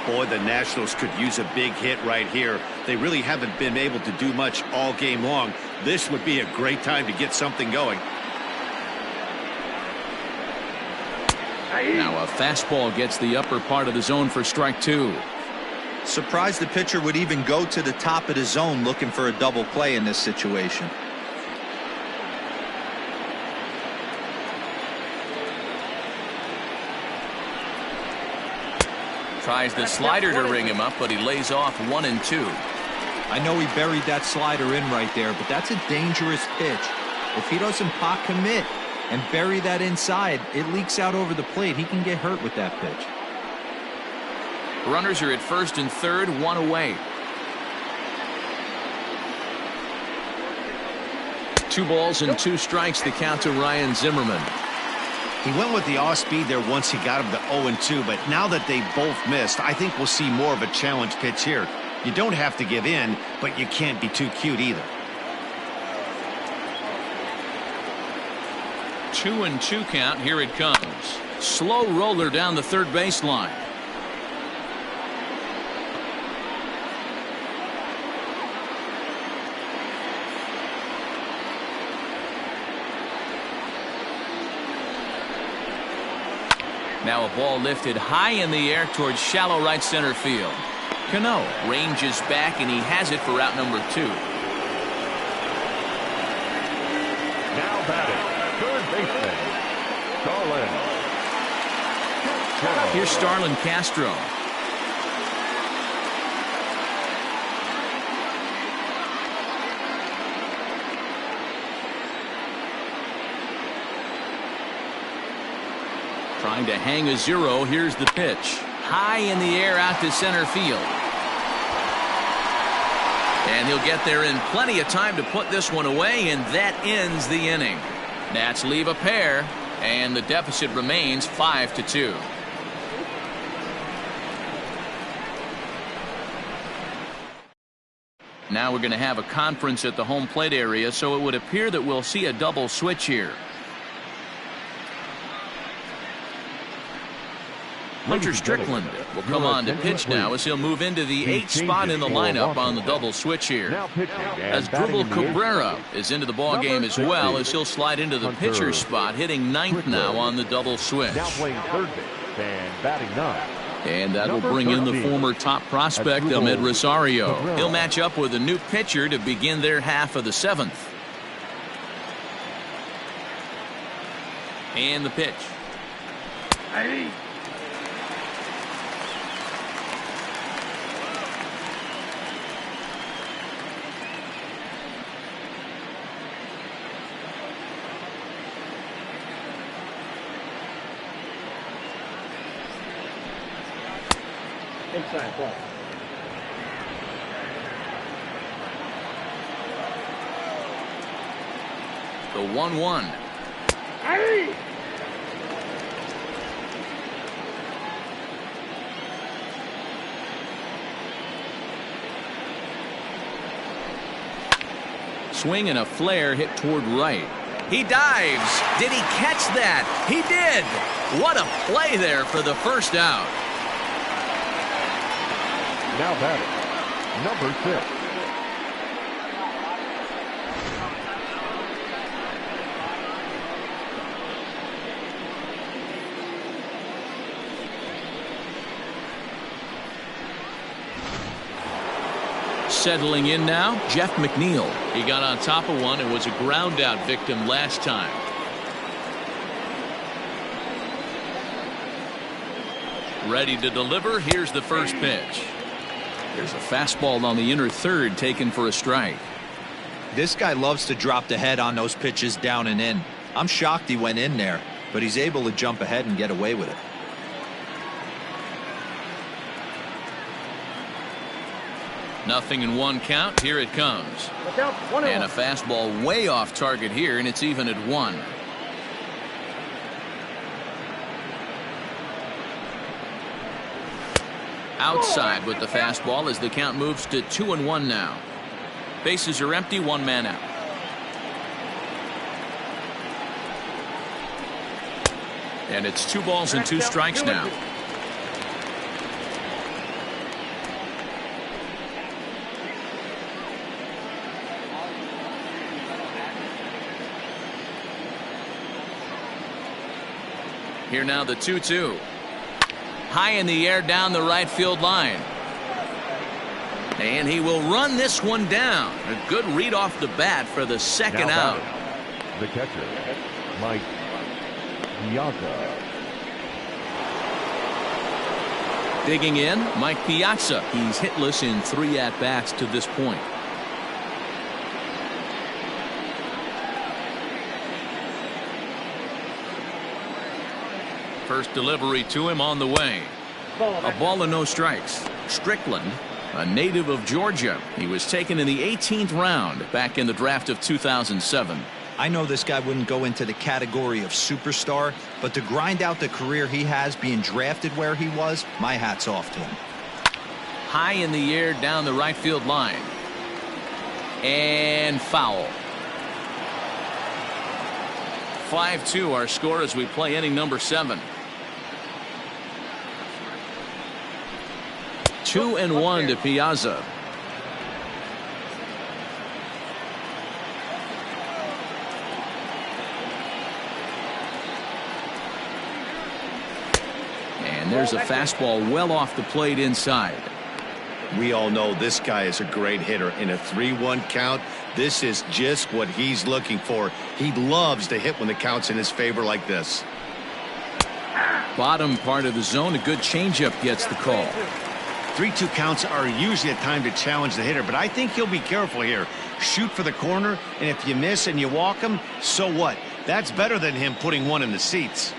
Boy, the Nationals could use a big hit right here. They really haven't been able to do much all game long. This would be a great time to get something going. Now a fastball gets the upper part of the zone for strike 2. Surprised the pitcher would even go to the top of the zone looking for a double play in this situation. Tries the slider to ring him up, but he lays off 1 and 2. I know he buried that slider in right there, but that's a dangerous pitch. If he doesn't pot commit and bury that inside, it leaks out over the plate. He can get hurt with that pitch. Runners are at first and third, 1 away. 2 balls and 2 strikes, the count to Ryan Zimmerman. He went with the off speed there once he got him to 0-2, but now that they both missed, I think we'll see more of a challenge pitch here. You don't have to give in, but you can't be too cute either. 2-2 count. Here it comes. Slow roller down the third baseline. Now a ball lifted high in the air towards shallow right center field. Cano ranges back, and he has it for out number 2. Now batting, third baseman, Starlin. Here's Starlin Castro. Trying to hang a 0. Here's the pitch. High in the air out to center field. And he'll get there in plenty of time to put this one away, and that ends the inning. Nats leave a pair, and the deficit remains 5-2. Now we're going to have a conference at the home plate area, so it would appear that we'll see a double switch here. Hunter Strickland will come on to pitch now as he'll move into the 8th spot in the lineup on the double switch here. As Dribble Cabrera is into the ball game as well, as he'll slide into the pitcher's spot, hitting 9th now on the double switch. Now playing third base and batting 9, And that will bring in the former top prospect, Ahmed Rosario. He'll match up with a new pitcher to begin their half of the 7th. And the pitch. Hey. Inside ball. The 1-1. Hey. Swing and a flare hit toward right. He dives. Did he catch that? He did. What a play there for the first out. Now batting, number 6. Settling in now, Jeff McNeil. He got on top of one and was a ground out victim last time. Ready to deliver. Here's the first pitch. There's a fastball on the inner third taken for a strike. This guy loves to drop the head on those pitches down and in. I'm shocked he went in there, but he's able to jump ahead and get away with it. Nothing in one count. Here it comes. Look out, 1-1. And a fastball way off target here, and it's even at 1. Outside with the fastball as the count moves to 2-1 now. Bases are empty, 1 man out. And it's 2 balls and 2 strikes now. Here now the 2-2. High in the air down the right field line. And he will run this one down. A good read off the bat for the second out. The catcher, Mike Piazza. Digging in, Mike Piazza. He's hitless in 3 at-bats to this point. First delivery to him on the way. A ball and no strikes. Strickland, a native of Georgia. He was taken in the 18th round back in the draft of 2007. I know this guy wouldn't go into the category of superstar, but to grind out the career he has being drafted where he was, my hat's off to him. High in the air down the right field line. And foul. 5-2 our score as we play inning number 7. 2-1 to Piazza. And there's a fastball well off the plate inside. We all know this guy is a great hitter. In a 3-1 count, this is just what he's looking for. He loves to hit when the count's in his favor like this. Bottom part of the zone, a good changeup gets the call. 3-2 counts are usually a time to challenge the hitter, but I think he'll be careful here. Shoot for the corner, and if you miss and you walk him, so what? That's better than him putting one in the seats.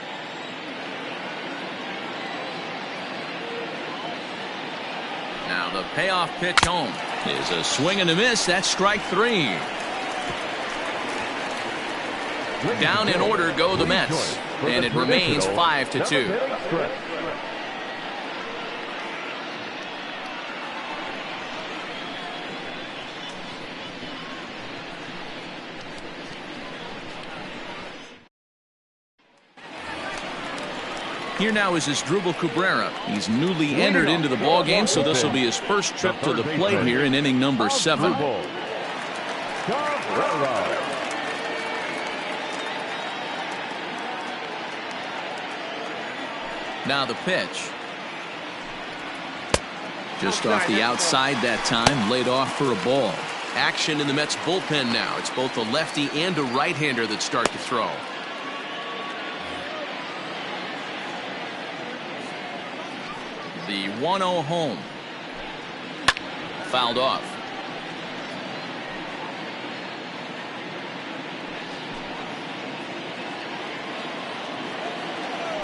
Now the payoff pitch home is a swing and a miss. That's strike 3. Down in order go the Mets, and it remains 5-2. Here now is Asdrubal Cabrera. He's newly entered into the ballgame, so this will be his first trip to the plate here in inning number 7. Now the pitch. Just off the outside that time, laid off for a ball. Action in the Mets bullpen now. It's both a lefty and a right-hander that start to throw. The 1-0 home. Fouled off.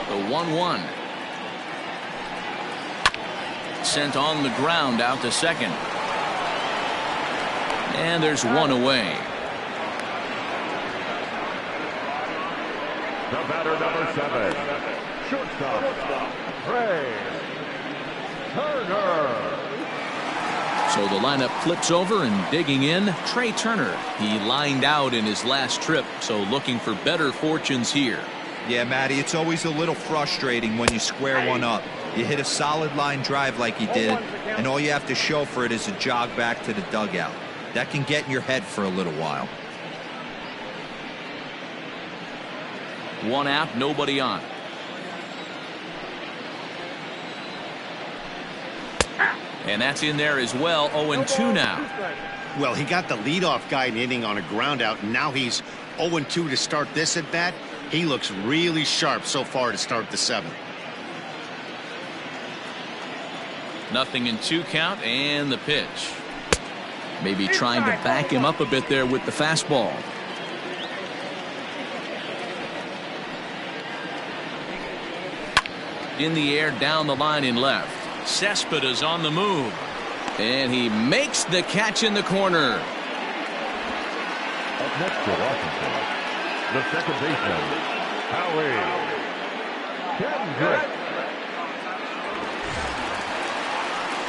The 1-1. Sent on the ground out to second. And there's one away. The batter, number 7. Shortstop, Trey Turner. So the lineup flips over, and digging in, Trey Turner. He lined out in his last trip, so looking for better fortunes here. Yeah, Matty, it's always a little frustrating when you square one up. You hit a solid line drive like he did, and all you have to show for it is a jog back to the dugout. That can get in your head for a little while. One out, nobody on. And that's in there as well. 0-2 now. Well, he got the leadoff guy in inning on a ground out, and now he's 0-2 to start this at bat. He looks really sharp so far to start the 7th. Nothing in 2 count, and the pitch. Maybe trying to back him up a bit there with the fastball. In the air, down the line in left. Cespedes on the move. And he makes the catch in the corner. Up next to Washington, the second baseman, Howie Kendrick.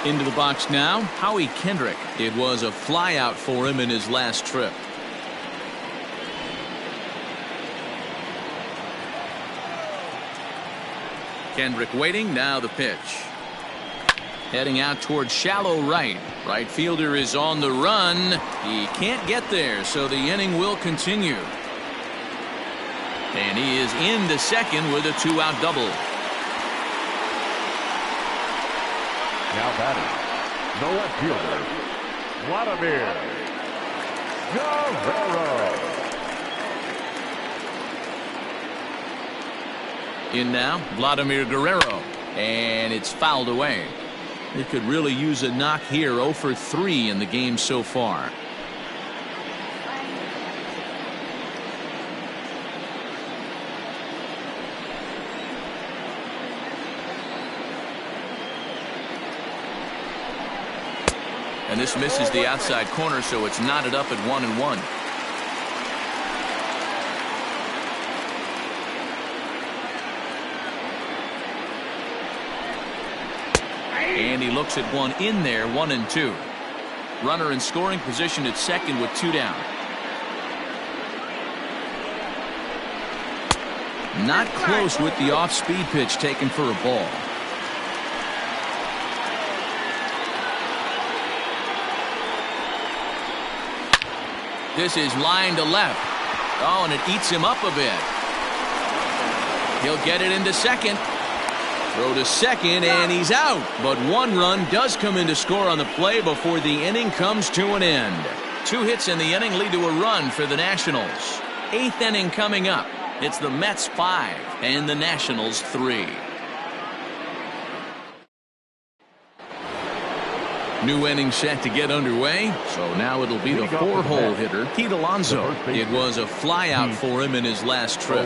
Into the box now, Howie Kendrick. It was a flyout for him in his last trip. Kendrick waiting, now the pitch. Heading out towards shallow right. Right fielder is on the run. He can't get there, so the inning will continue. And he is into second with a 2-out double. Now batting, the left fielder, Vladimir Guerrero. In now, Vladimir Guerrero. And it's fouled away. They could really use a knock here. 0 for 3 in the game so far. And this misses the outside corner, so it's knotted up at 1-1. And he looks at one in there, 1-2. Runner in scoring position at second with 2 down. Not close with the off-speed pitch taken for a ball. This is line to left. Oh, and it eats him up a bit. He'll get it into second. Throw to second, and he's out. But 1 run does come in to score on the play before the inning comes to an end. 2 hits in the inning lead to a run for the Nationals. 8th inning coming up. It's the Mets 5 and the Nationals 3. New inning set to get underway, so now it'll be the 4-hole hitter, Pete Alonso. It was a flyout for him in his last trip.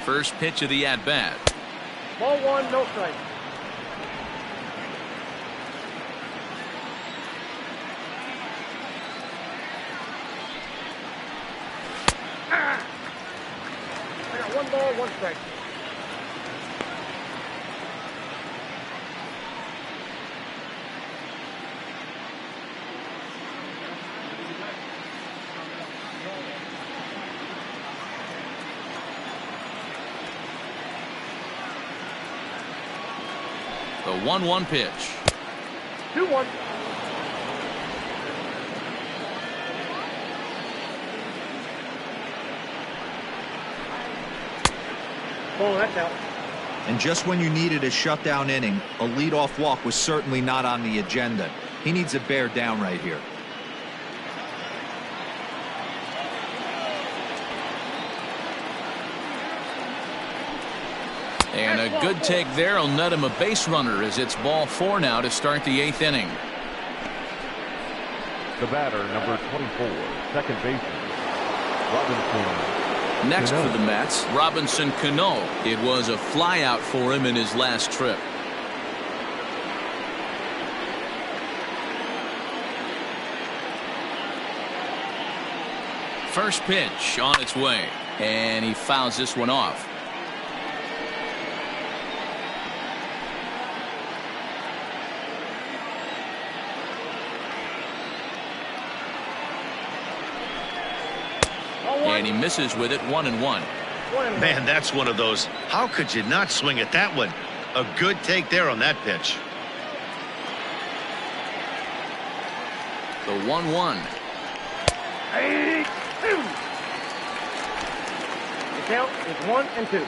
First pitch of the at-bat. Ball 1, no strike. I got 1 ball, 1 strike. The 1-1 pitch. 2-1. Ball, that's out. And just when you needed a shutdown inning, a leadoff walk was certainly not on the agenda. He needs to bear down right here. And a good take there will net him a base runner as it's ball 4 now to start the 8th inning. The batter, number 24, second baseman, Robinson. Next for the Mets, Robinson Cano. It was a flyout for him in his last trip. First pitch on its way, and he fouls this one off. And he misses with it, 1-1. Man, that's one of those. How could you not swing at that one? A good take there on that pitch. The 1-1. The count is 1-2.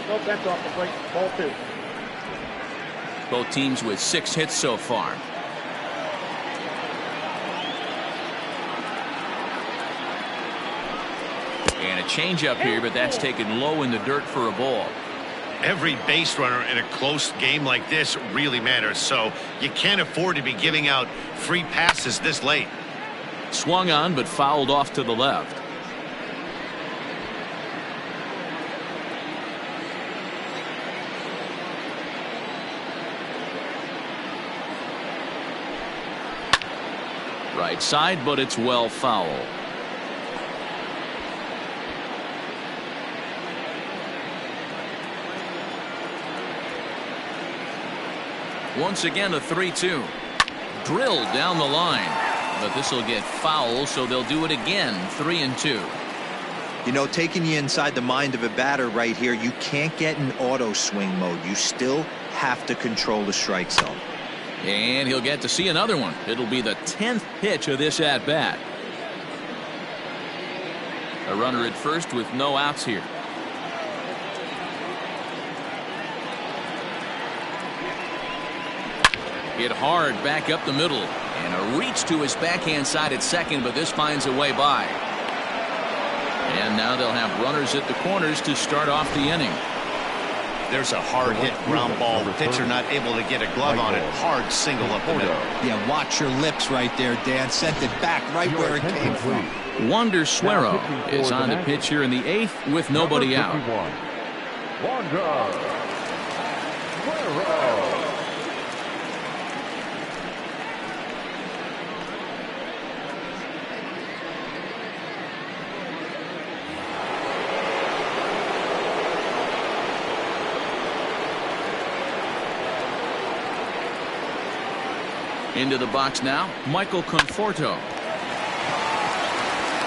Nope, that's off the plate. Ball 2. Both teams with 6 hits so far. And a changeup here, but that's taken low in the dirt for a ball. Every base runner in a close game like this really matters, so you can't afford to be giving out free passes this late. Swung on, but fouled off to the left. Right side, but it's well foul. Once again, a 3-2. Drilled down the line. But this will get foul, so they'll do it again. 3-2. You know, taking you inside the mind of a batter right here, you can't get in auto swing mode. You still have to control the strike zone. And he'll get to see another one. It'll be the 10th pitch of this at-bat. A runner at first with no outs here. Hit hard back up the middle. And a reach to his backhand side at second, but this finds a way by. And now they'll have runners at the corners to start off the inning. There's a hard hit ground ball. Pitcher not able to get a glove on it. Hard single up the middle. Yeah, watch your lips right there, Dan. Sent it back right where it came from. Wander Suero is on the pitch here in the 8th with nobody out. Wander Suero. Into the box now, Michael Conforto.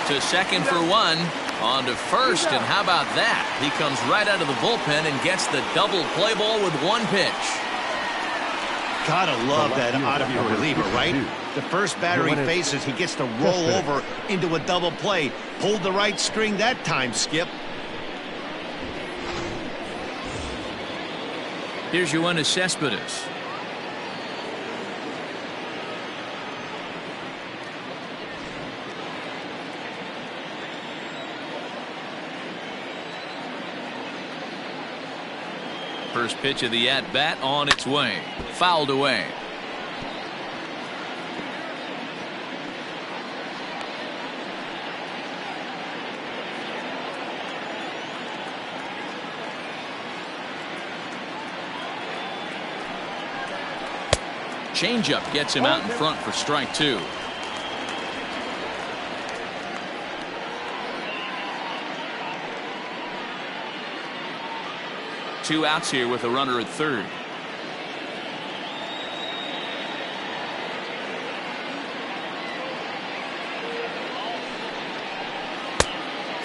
To second for one. On to first, and how about that? He comes right out of the bullpen and gets the double play ball with one pitch. Gotta love that out of your reliever, right? The first batter he faces, he gets to roll over into a double play. Pulled the right string that time, Skip. Here's Yoenis Cespedes. First pitch of the at-bat on its way. Fouled away. Changeup gets him out in front for strike 2. Two outs here with a runner at third.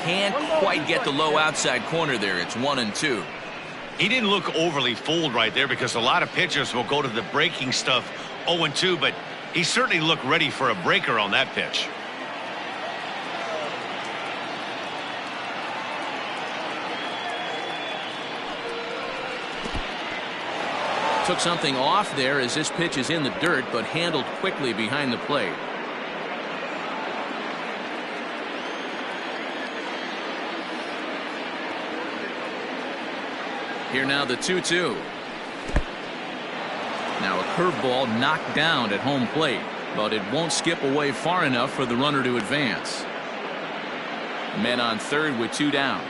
Can't quite get the low outside corner there. It's 1-2. He didn't look overly fooled right there because a lot of pitchers will go to the breaking stuff 0-2, but he certainly looked ready for a breaker on that pitch. Took something off there as this pitch is in the dirt, but handled quickly behind the plate. Here now the 2-2. Now a curveball knocked down at home plate, but it won't skip away far enough for the runner to advance. Men on third with 2 down.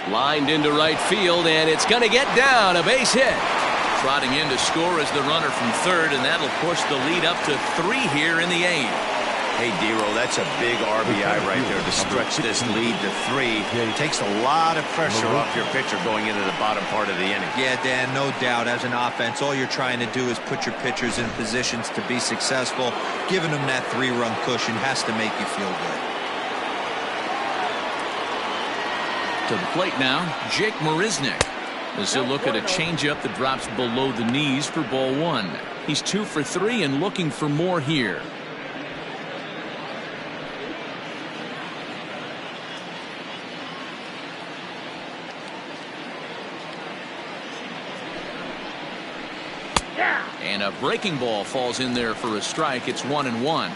Lined into right field, and it's going to get down. A base hit. Trotting in to score is the runner from third, and that'll push the lead up to 3 here in the 8th. Hey, Dero, that's a big RBI right there to stretch this lead to 3. It takes a lot of pressure off your pitcher going into the bottom part of the inning. Yeah, Dan, no doubt. As an offense, all you're trying to do is put your pitchers in positions to be successful. Giving them that 3-run cushion has to make you feel good. To the plate now, Jake Marisnick. As he'll look at a changeup that drops below the knees for ball 1. He's 2 for 3 and looking for more here. And a breaking ball falls in there for a strike. It's 1-1.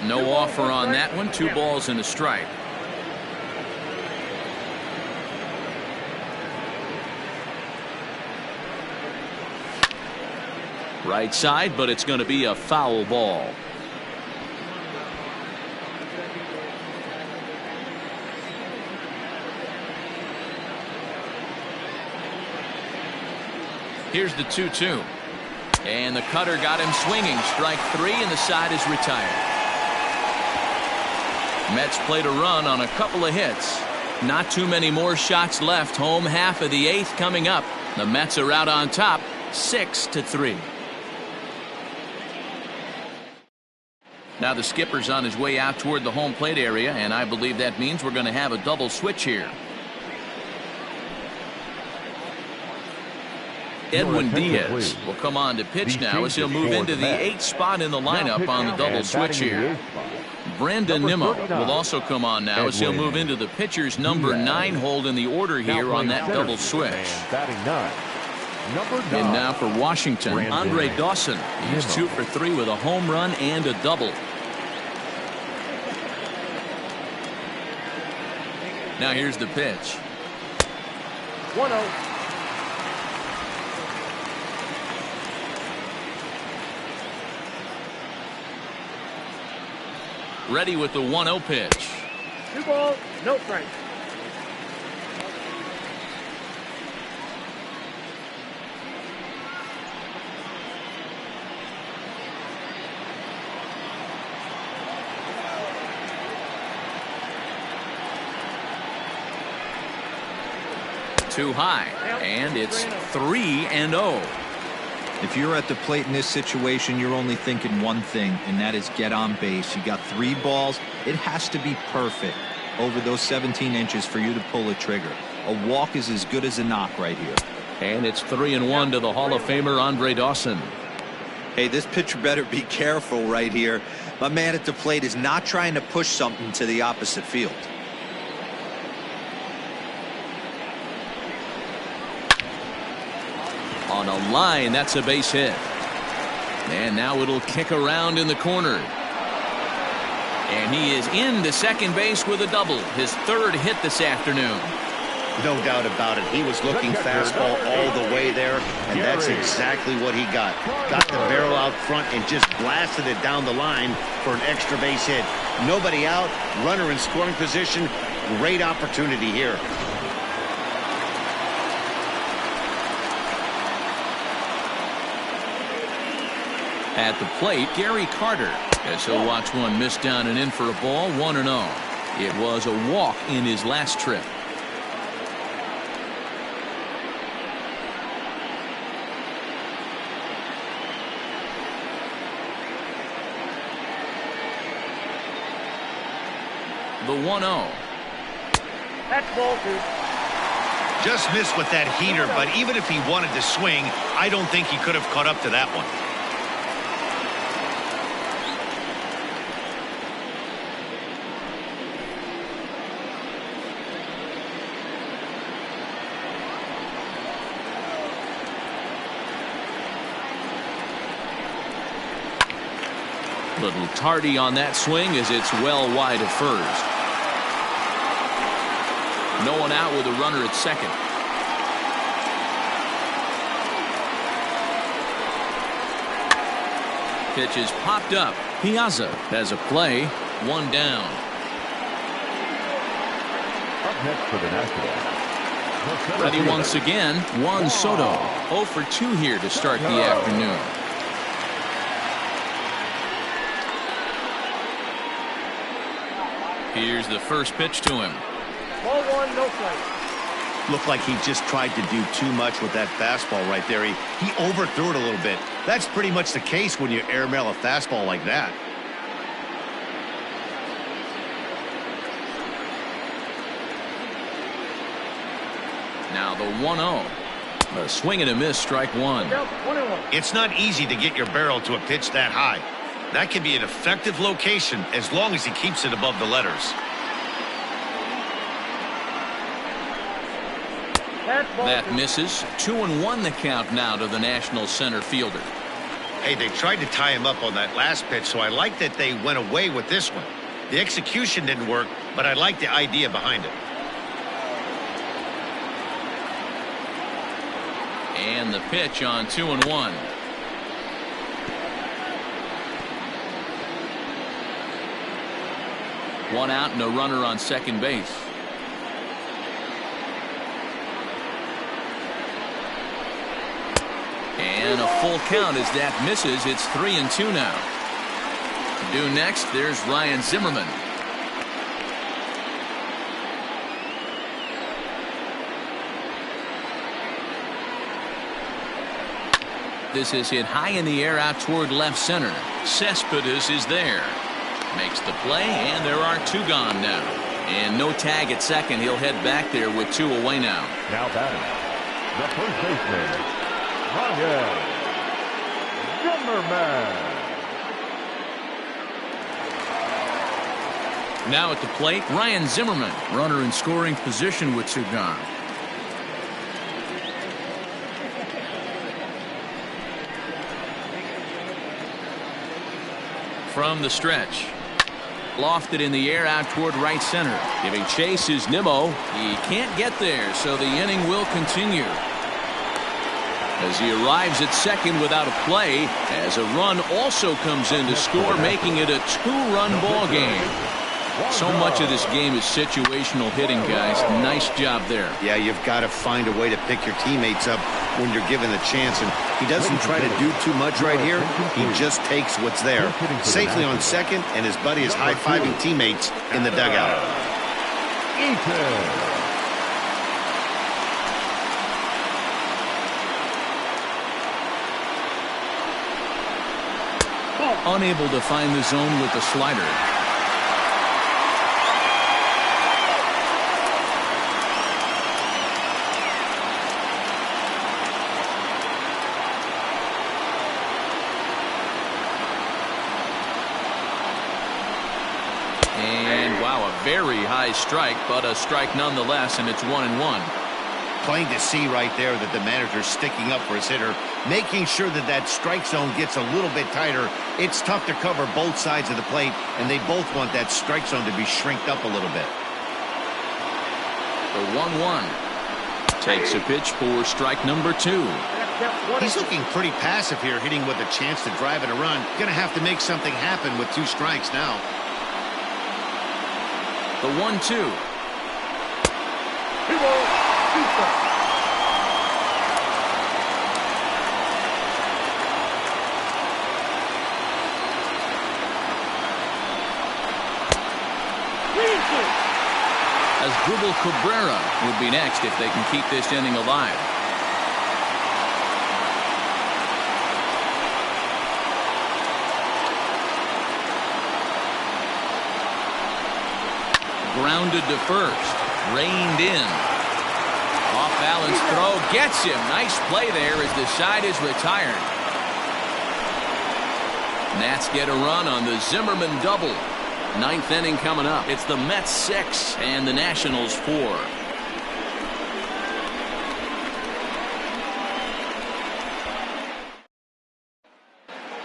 No offer on that one. 2 balls and a strike. Right side, but it's going to be a foul ball. Here's the 2-2. And the cutter got him swinging. Strike 3, and the side is retired. Mets played a run on a couple of hits. Not too many more shots left. Home half of the 8th coming up. The Mets are out on top, 6-3. Now the skipper's on his way out toward the home plate area, and I believe that means we're going to have a double switch here. Edwin Diaz will come on to pitch now as he'll move into the 8th spot in the lineup on the double switch here. Brandon Nimmo will also come on now as he'll move into the pitcher's number 9 hold in the order here on that double switch. And now for Washington, Andre Dawson. He's 2 for 3 with a home run and a double. Now here's the pitch. 1-0. Ready with the 1-0 pitch. 2 balls, no strikes. Too high, and it's 3-0. If you're at the plate in this situation, you're only thinking one thing, and that is get on base. You got 3 balls. It has to be perfect over those 17 inches for you to pull a trigger. A walk is as good as a knock right here. And it's 3-1 to the Hall of Famer Andre Dawson. Hey, this pitcher better be careful right here. My man at the plate is not trying to push something to the opposite field. On a line, that's a base hit. And now it'll kick around in the corner. And he is into second base with a double. His 3rd hit this afternoon. No doubt about it. He was looking fastball all the way there, and that's exactly what he got. Got the barrel out front and just blasted it down the line for an extra base hit. Nobody out, runner in scoring position. Great opportunity here. At the plate, Gary Carter, as he'll watch one miss down and in for a ball, 1-0. It was a walk in his last trip. The 1-0. That's ball 2. Just missed with that heater, but even if he wanted to swing, I don't think he could have caught up to that one. Little tardy on that swing as it's well wide of first. No one out with a runner at second. Pitch is popped up. Piazza has a play. One down. Up next for the Nationals. Ready once again, Juan Soto. 0 for 2 here to start the afternoon. Here's the first pitch to him. Ball 1, no strike. Looked like he just tried to do too much with that fastball right there. He overthrew it a little bit. That's pretty much the case when you airmail a fastball like that. Now the 1-0. A swing and a miss, strike one. It's not easy to get your barrel to a pitch that high. That can be an effective location as long as he keeps it above the letters. That misses. 2-1 the count now to the National center fielder. Hey, they tried to tie him up on that last pitch, so I like that they went away with this one. The execution didn't work, but I like the idea behind it. And the pitch on 2-1. One out and a runner on second base. And a full count as that misses. It's 3-2 now. Due next, there's Ryan Zimmerman. This is hit high in the air out toward left center. Cespedes is there. Makes the play, and there are 2 gone now. And no tag at second. He'll head back there with 2 away now. Now batting, the first baseman, Ryan Zimmerman. Now at the plate, Ryan Zimmerman. Runner in scoring position with 2 gone. From the stretch. Lofted in the air out toward right center. Giving chase is Nimmo. He can't get there, so the inning will continue. As he arrives at second without a play, as a run also comes in to score, making it a 2-run ball game. So much of this game is situational hitting, guys. Nice job there. Yeah, you've got to find a way to pick your teammates up when you're given the chance, and he doesn't try to do too much right here. He just takes what's there. Safely on second, and his buddy is high-fiving teammates in the dugout. Unable to find the zone with the slider. And wow, a very high strike, but a strike nonetheless, and it's 1-1. Plain to see right there that the manager's sticking up for his hitter, making sure that that strike zone gets a little bit tighter. It's tough to cover both sides of the plate, and they both want that strike zone to be shrinked up a little bit. The 1-1 takes a pitch for strike number 2. He's looking pretty passive here, hitting with a chance to drive in a run. Gonna have to make something happen with 2 strikes now. The 1-2. As Asdrubal Cabrera would be next if they can keep this inning alive. Grounded to first. Reined in. Off Balanced throw gets him. Nice play there as the side is retired. Nats get a run on the Zimmerman double. Ninth inning coming up. It's the Mets 6 and the Nationals 4.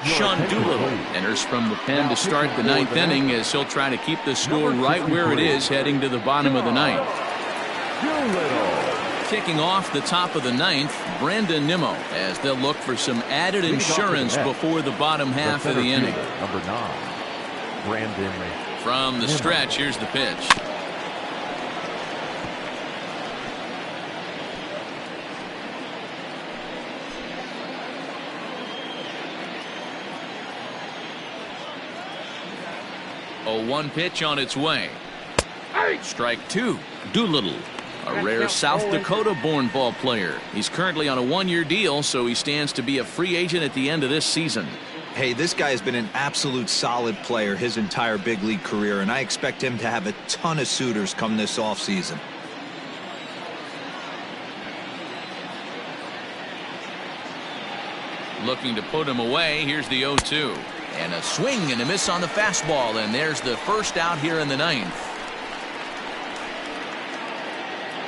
Sean Doolittle enters from the pen to start the ninth inning as he'll try to keep the score right where it is heading to the bottom of the ninth. Kicking off the top of the ninth, Brandon Nimmo, as they'll look for some added insurance before the bottom half of the inning. Number 9, Brandon. From the stretch, here's the pitch. A 1 pitch on its way. Strike 2. Doolittle, a rare South Dakota-born ball player. He's currently on a 1-year deal, so he stands to be a free agent at the end of this season. Hey, this guy has been an absolute solid player his entire big league career, and I expect him to have a ton of suitors come this offseason. Looking to put him away. Here's the 0-2. And a swing and a miss on the fastball, and there's the first out here in the ninth.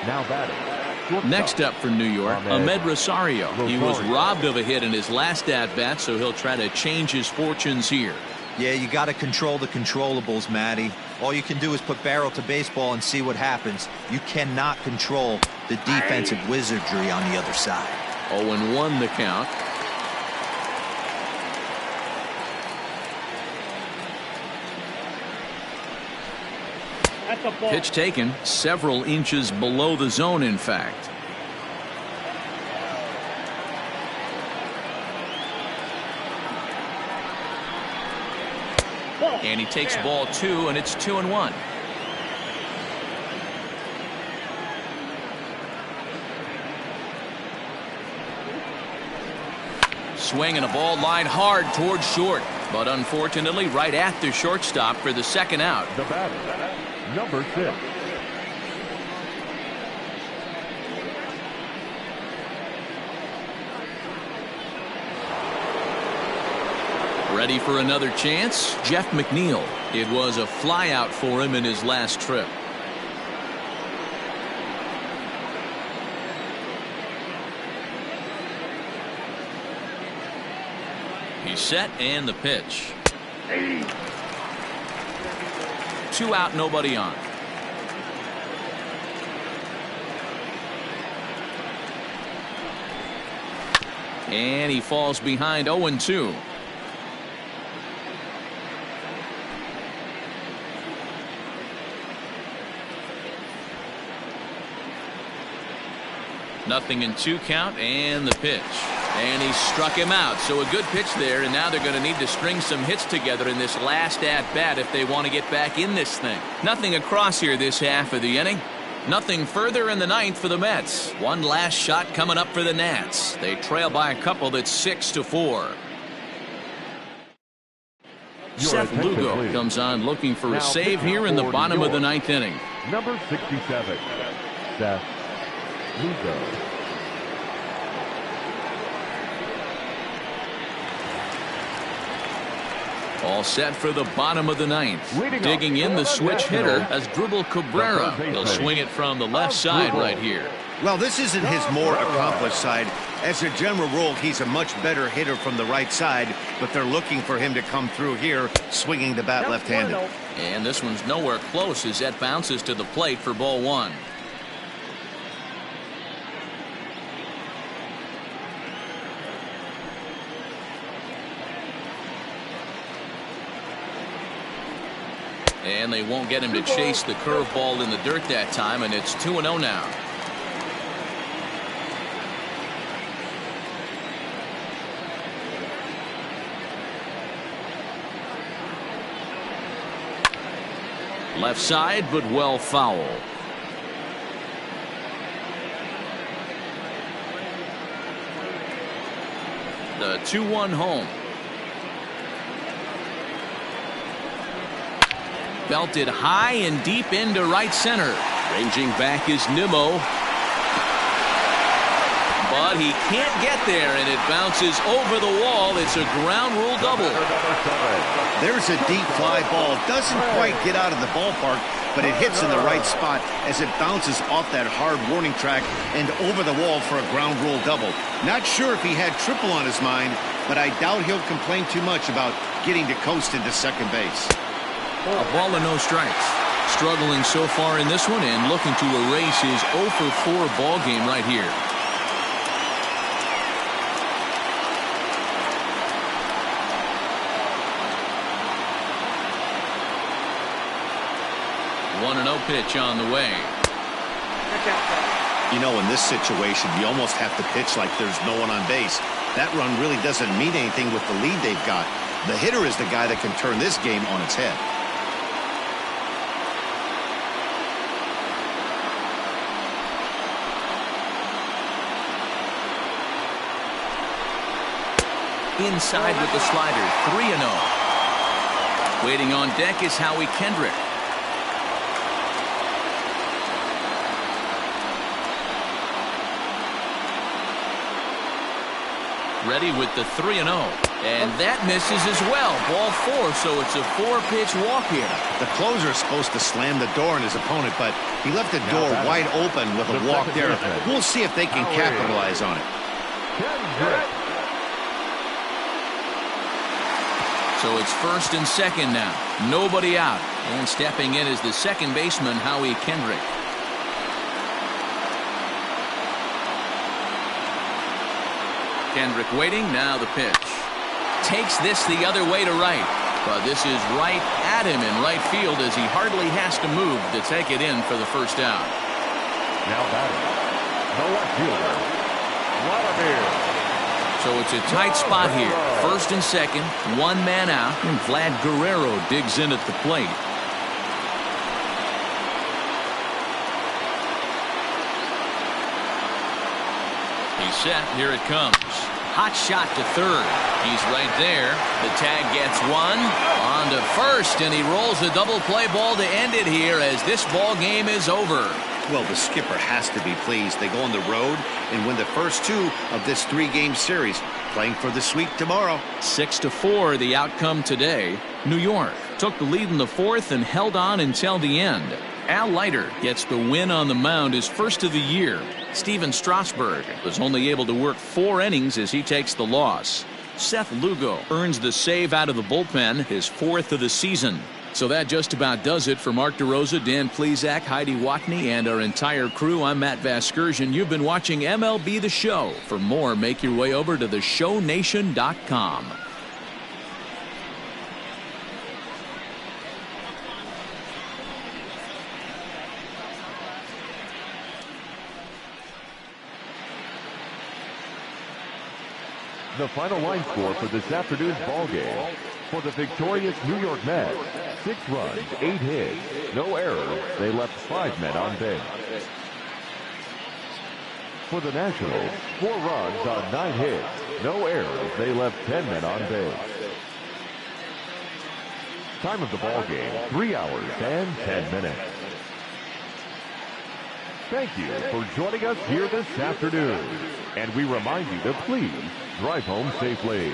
Now batting. Next up for New York, Ahmed Rosario. He was robbed of a hit in his last at-bat, so he'll try to change his fortunes here. Yeah, you got to control the controllables, Matty. All you can do is put barrel to baseball and see what happens. You cannot control the defensive wizardry on the other side. 0-1 the count. Pitch taken several inches below the zone, in fact. And he takes ball 2, and it's 2-1. Swing and a ball line hard towards short, but unfortunately right at the shortstop for the second out. The batter, number 6. Ready for another chance? Jeff McNeil. It was a flyout for him in his last trip. He's set, and the pitch. 2 out, nobody on. And he falls behind 0-2. Nothing in 2 count, and the pitch. And he struck him out. So a good pitch there, and now they're going to need to string some hits together in this last at-bat if they want to get back in this thing. Nothing across here this half of the inning. Nothing further in the ninth for the Mets. One last shot coming up for the Nats. They trail by a couple. That's 6-4. Seth Lugo comes on looking for a save here in the bottom of the ninth inning. Number 67, Seth Lugo. All set for the bottom of the ninth. Digging in the switch hitter as Dribble Cabrera. He'll swing it from the left side right here. Well, this isn't his more accomplished side. As a general rule, he's a much better hitter from the right side, but they're looking for him to come through here, swinging the bat left-handed. And this one's nowhere close as that bounces to the plate for ball 1. And they won't get him to chase the curveball in the dirt that time, and it's 2-0 now. Left side, but well foul. The 2-1 home. Belted high and deep into right center. Ranging back is Nimmo. But he can't get there, and it bounces over the wall. It's a ground rule double. There's a deep fly ball. Doesn't quite get out of the ballpark, but it hits in the right spot as it bounces off that hard warning track and over the wall for a ground rule double. Not sure if he had triple on his mind, but I doubt he'll complain too much about getting to coast into second base. A ball and no strikes. Struggling so far in this one and looking to erase his 0 for 4 ball game right here. One and 0 pitch on the way. You know, in this situation, you almost have to pitch like there's no one on base. That run really doesn't mean anything with the lead they've got. The hitter is the guy that can turn this game on its head. Inside with the slider, 3-0. Waiting on deck is Howie Kendrick. Ready with the 3-0. And that misses as well. Ball 4, so it's a 4-pitch walk here. The closer is supposed to slam the door on his opponent, but he left the door wide open with a walk there. We'll see if they can capitalize on it. So it's first and second now. Nobody out. And stepping in is the second baseman, Howie Kendrick. Kendrick waiting. Now the pitch. Takes this the other way to right. But this is right at him in right field as he hardly has to move to take it in for the first out. Now batting, the left fielder, Vladimir. So it's a tight spot here. First and second, one man out, and Vlad Guerrero digs in at the plate. He's set. Here it comes. Hot shot to third. He's right there. The tag gets one. On to first, and he rolls a double play ball to end it here as this ball game is over. Well, the skipper has to be pleased. They go on the road and win the first 2 of this 3-game series, playing for the sweep tomorrow. 6-4 the outcome today. New York took the lead in the 4th and held on until the end. Al Leiter gets the win on the mound, his first of the year. Steven Strasburg was only able to work 4 innings as he takes the loss. Seth Lugo earns the save out of the bullpen, his 4th of the season. So that just about does it for Mark DeRosa, Dan Plesac, Heidi Watney, and our entire crew. I'm Matt Vasgersian. You've been watching MLB The Show. For more, make your way over to theshownation.com. The final line score for this afternoon's ball game. For the victorious New York Mets, 6 runs, 8 hits, no errors. They left 5 men on base. For the Nationals, 4 runs on 9 hits, no errors. They left 10 men on base. Time of the ball game, 3 hours and 10 minutes. Thank you for joining us here this afternoon. And we remind you to please drive home safely.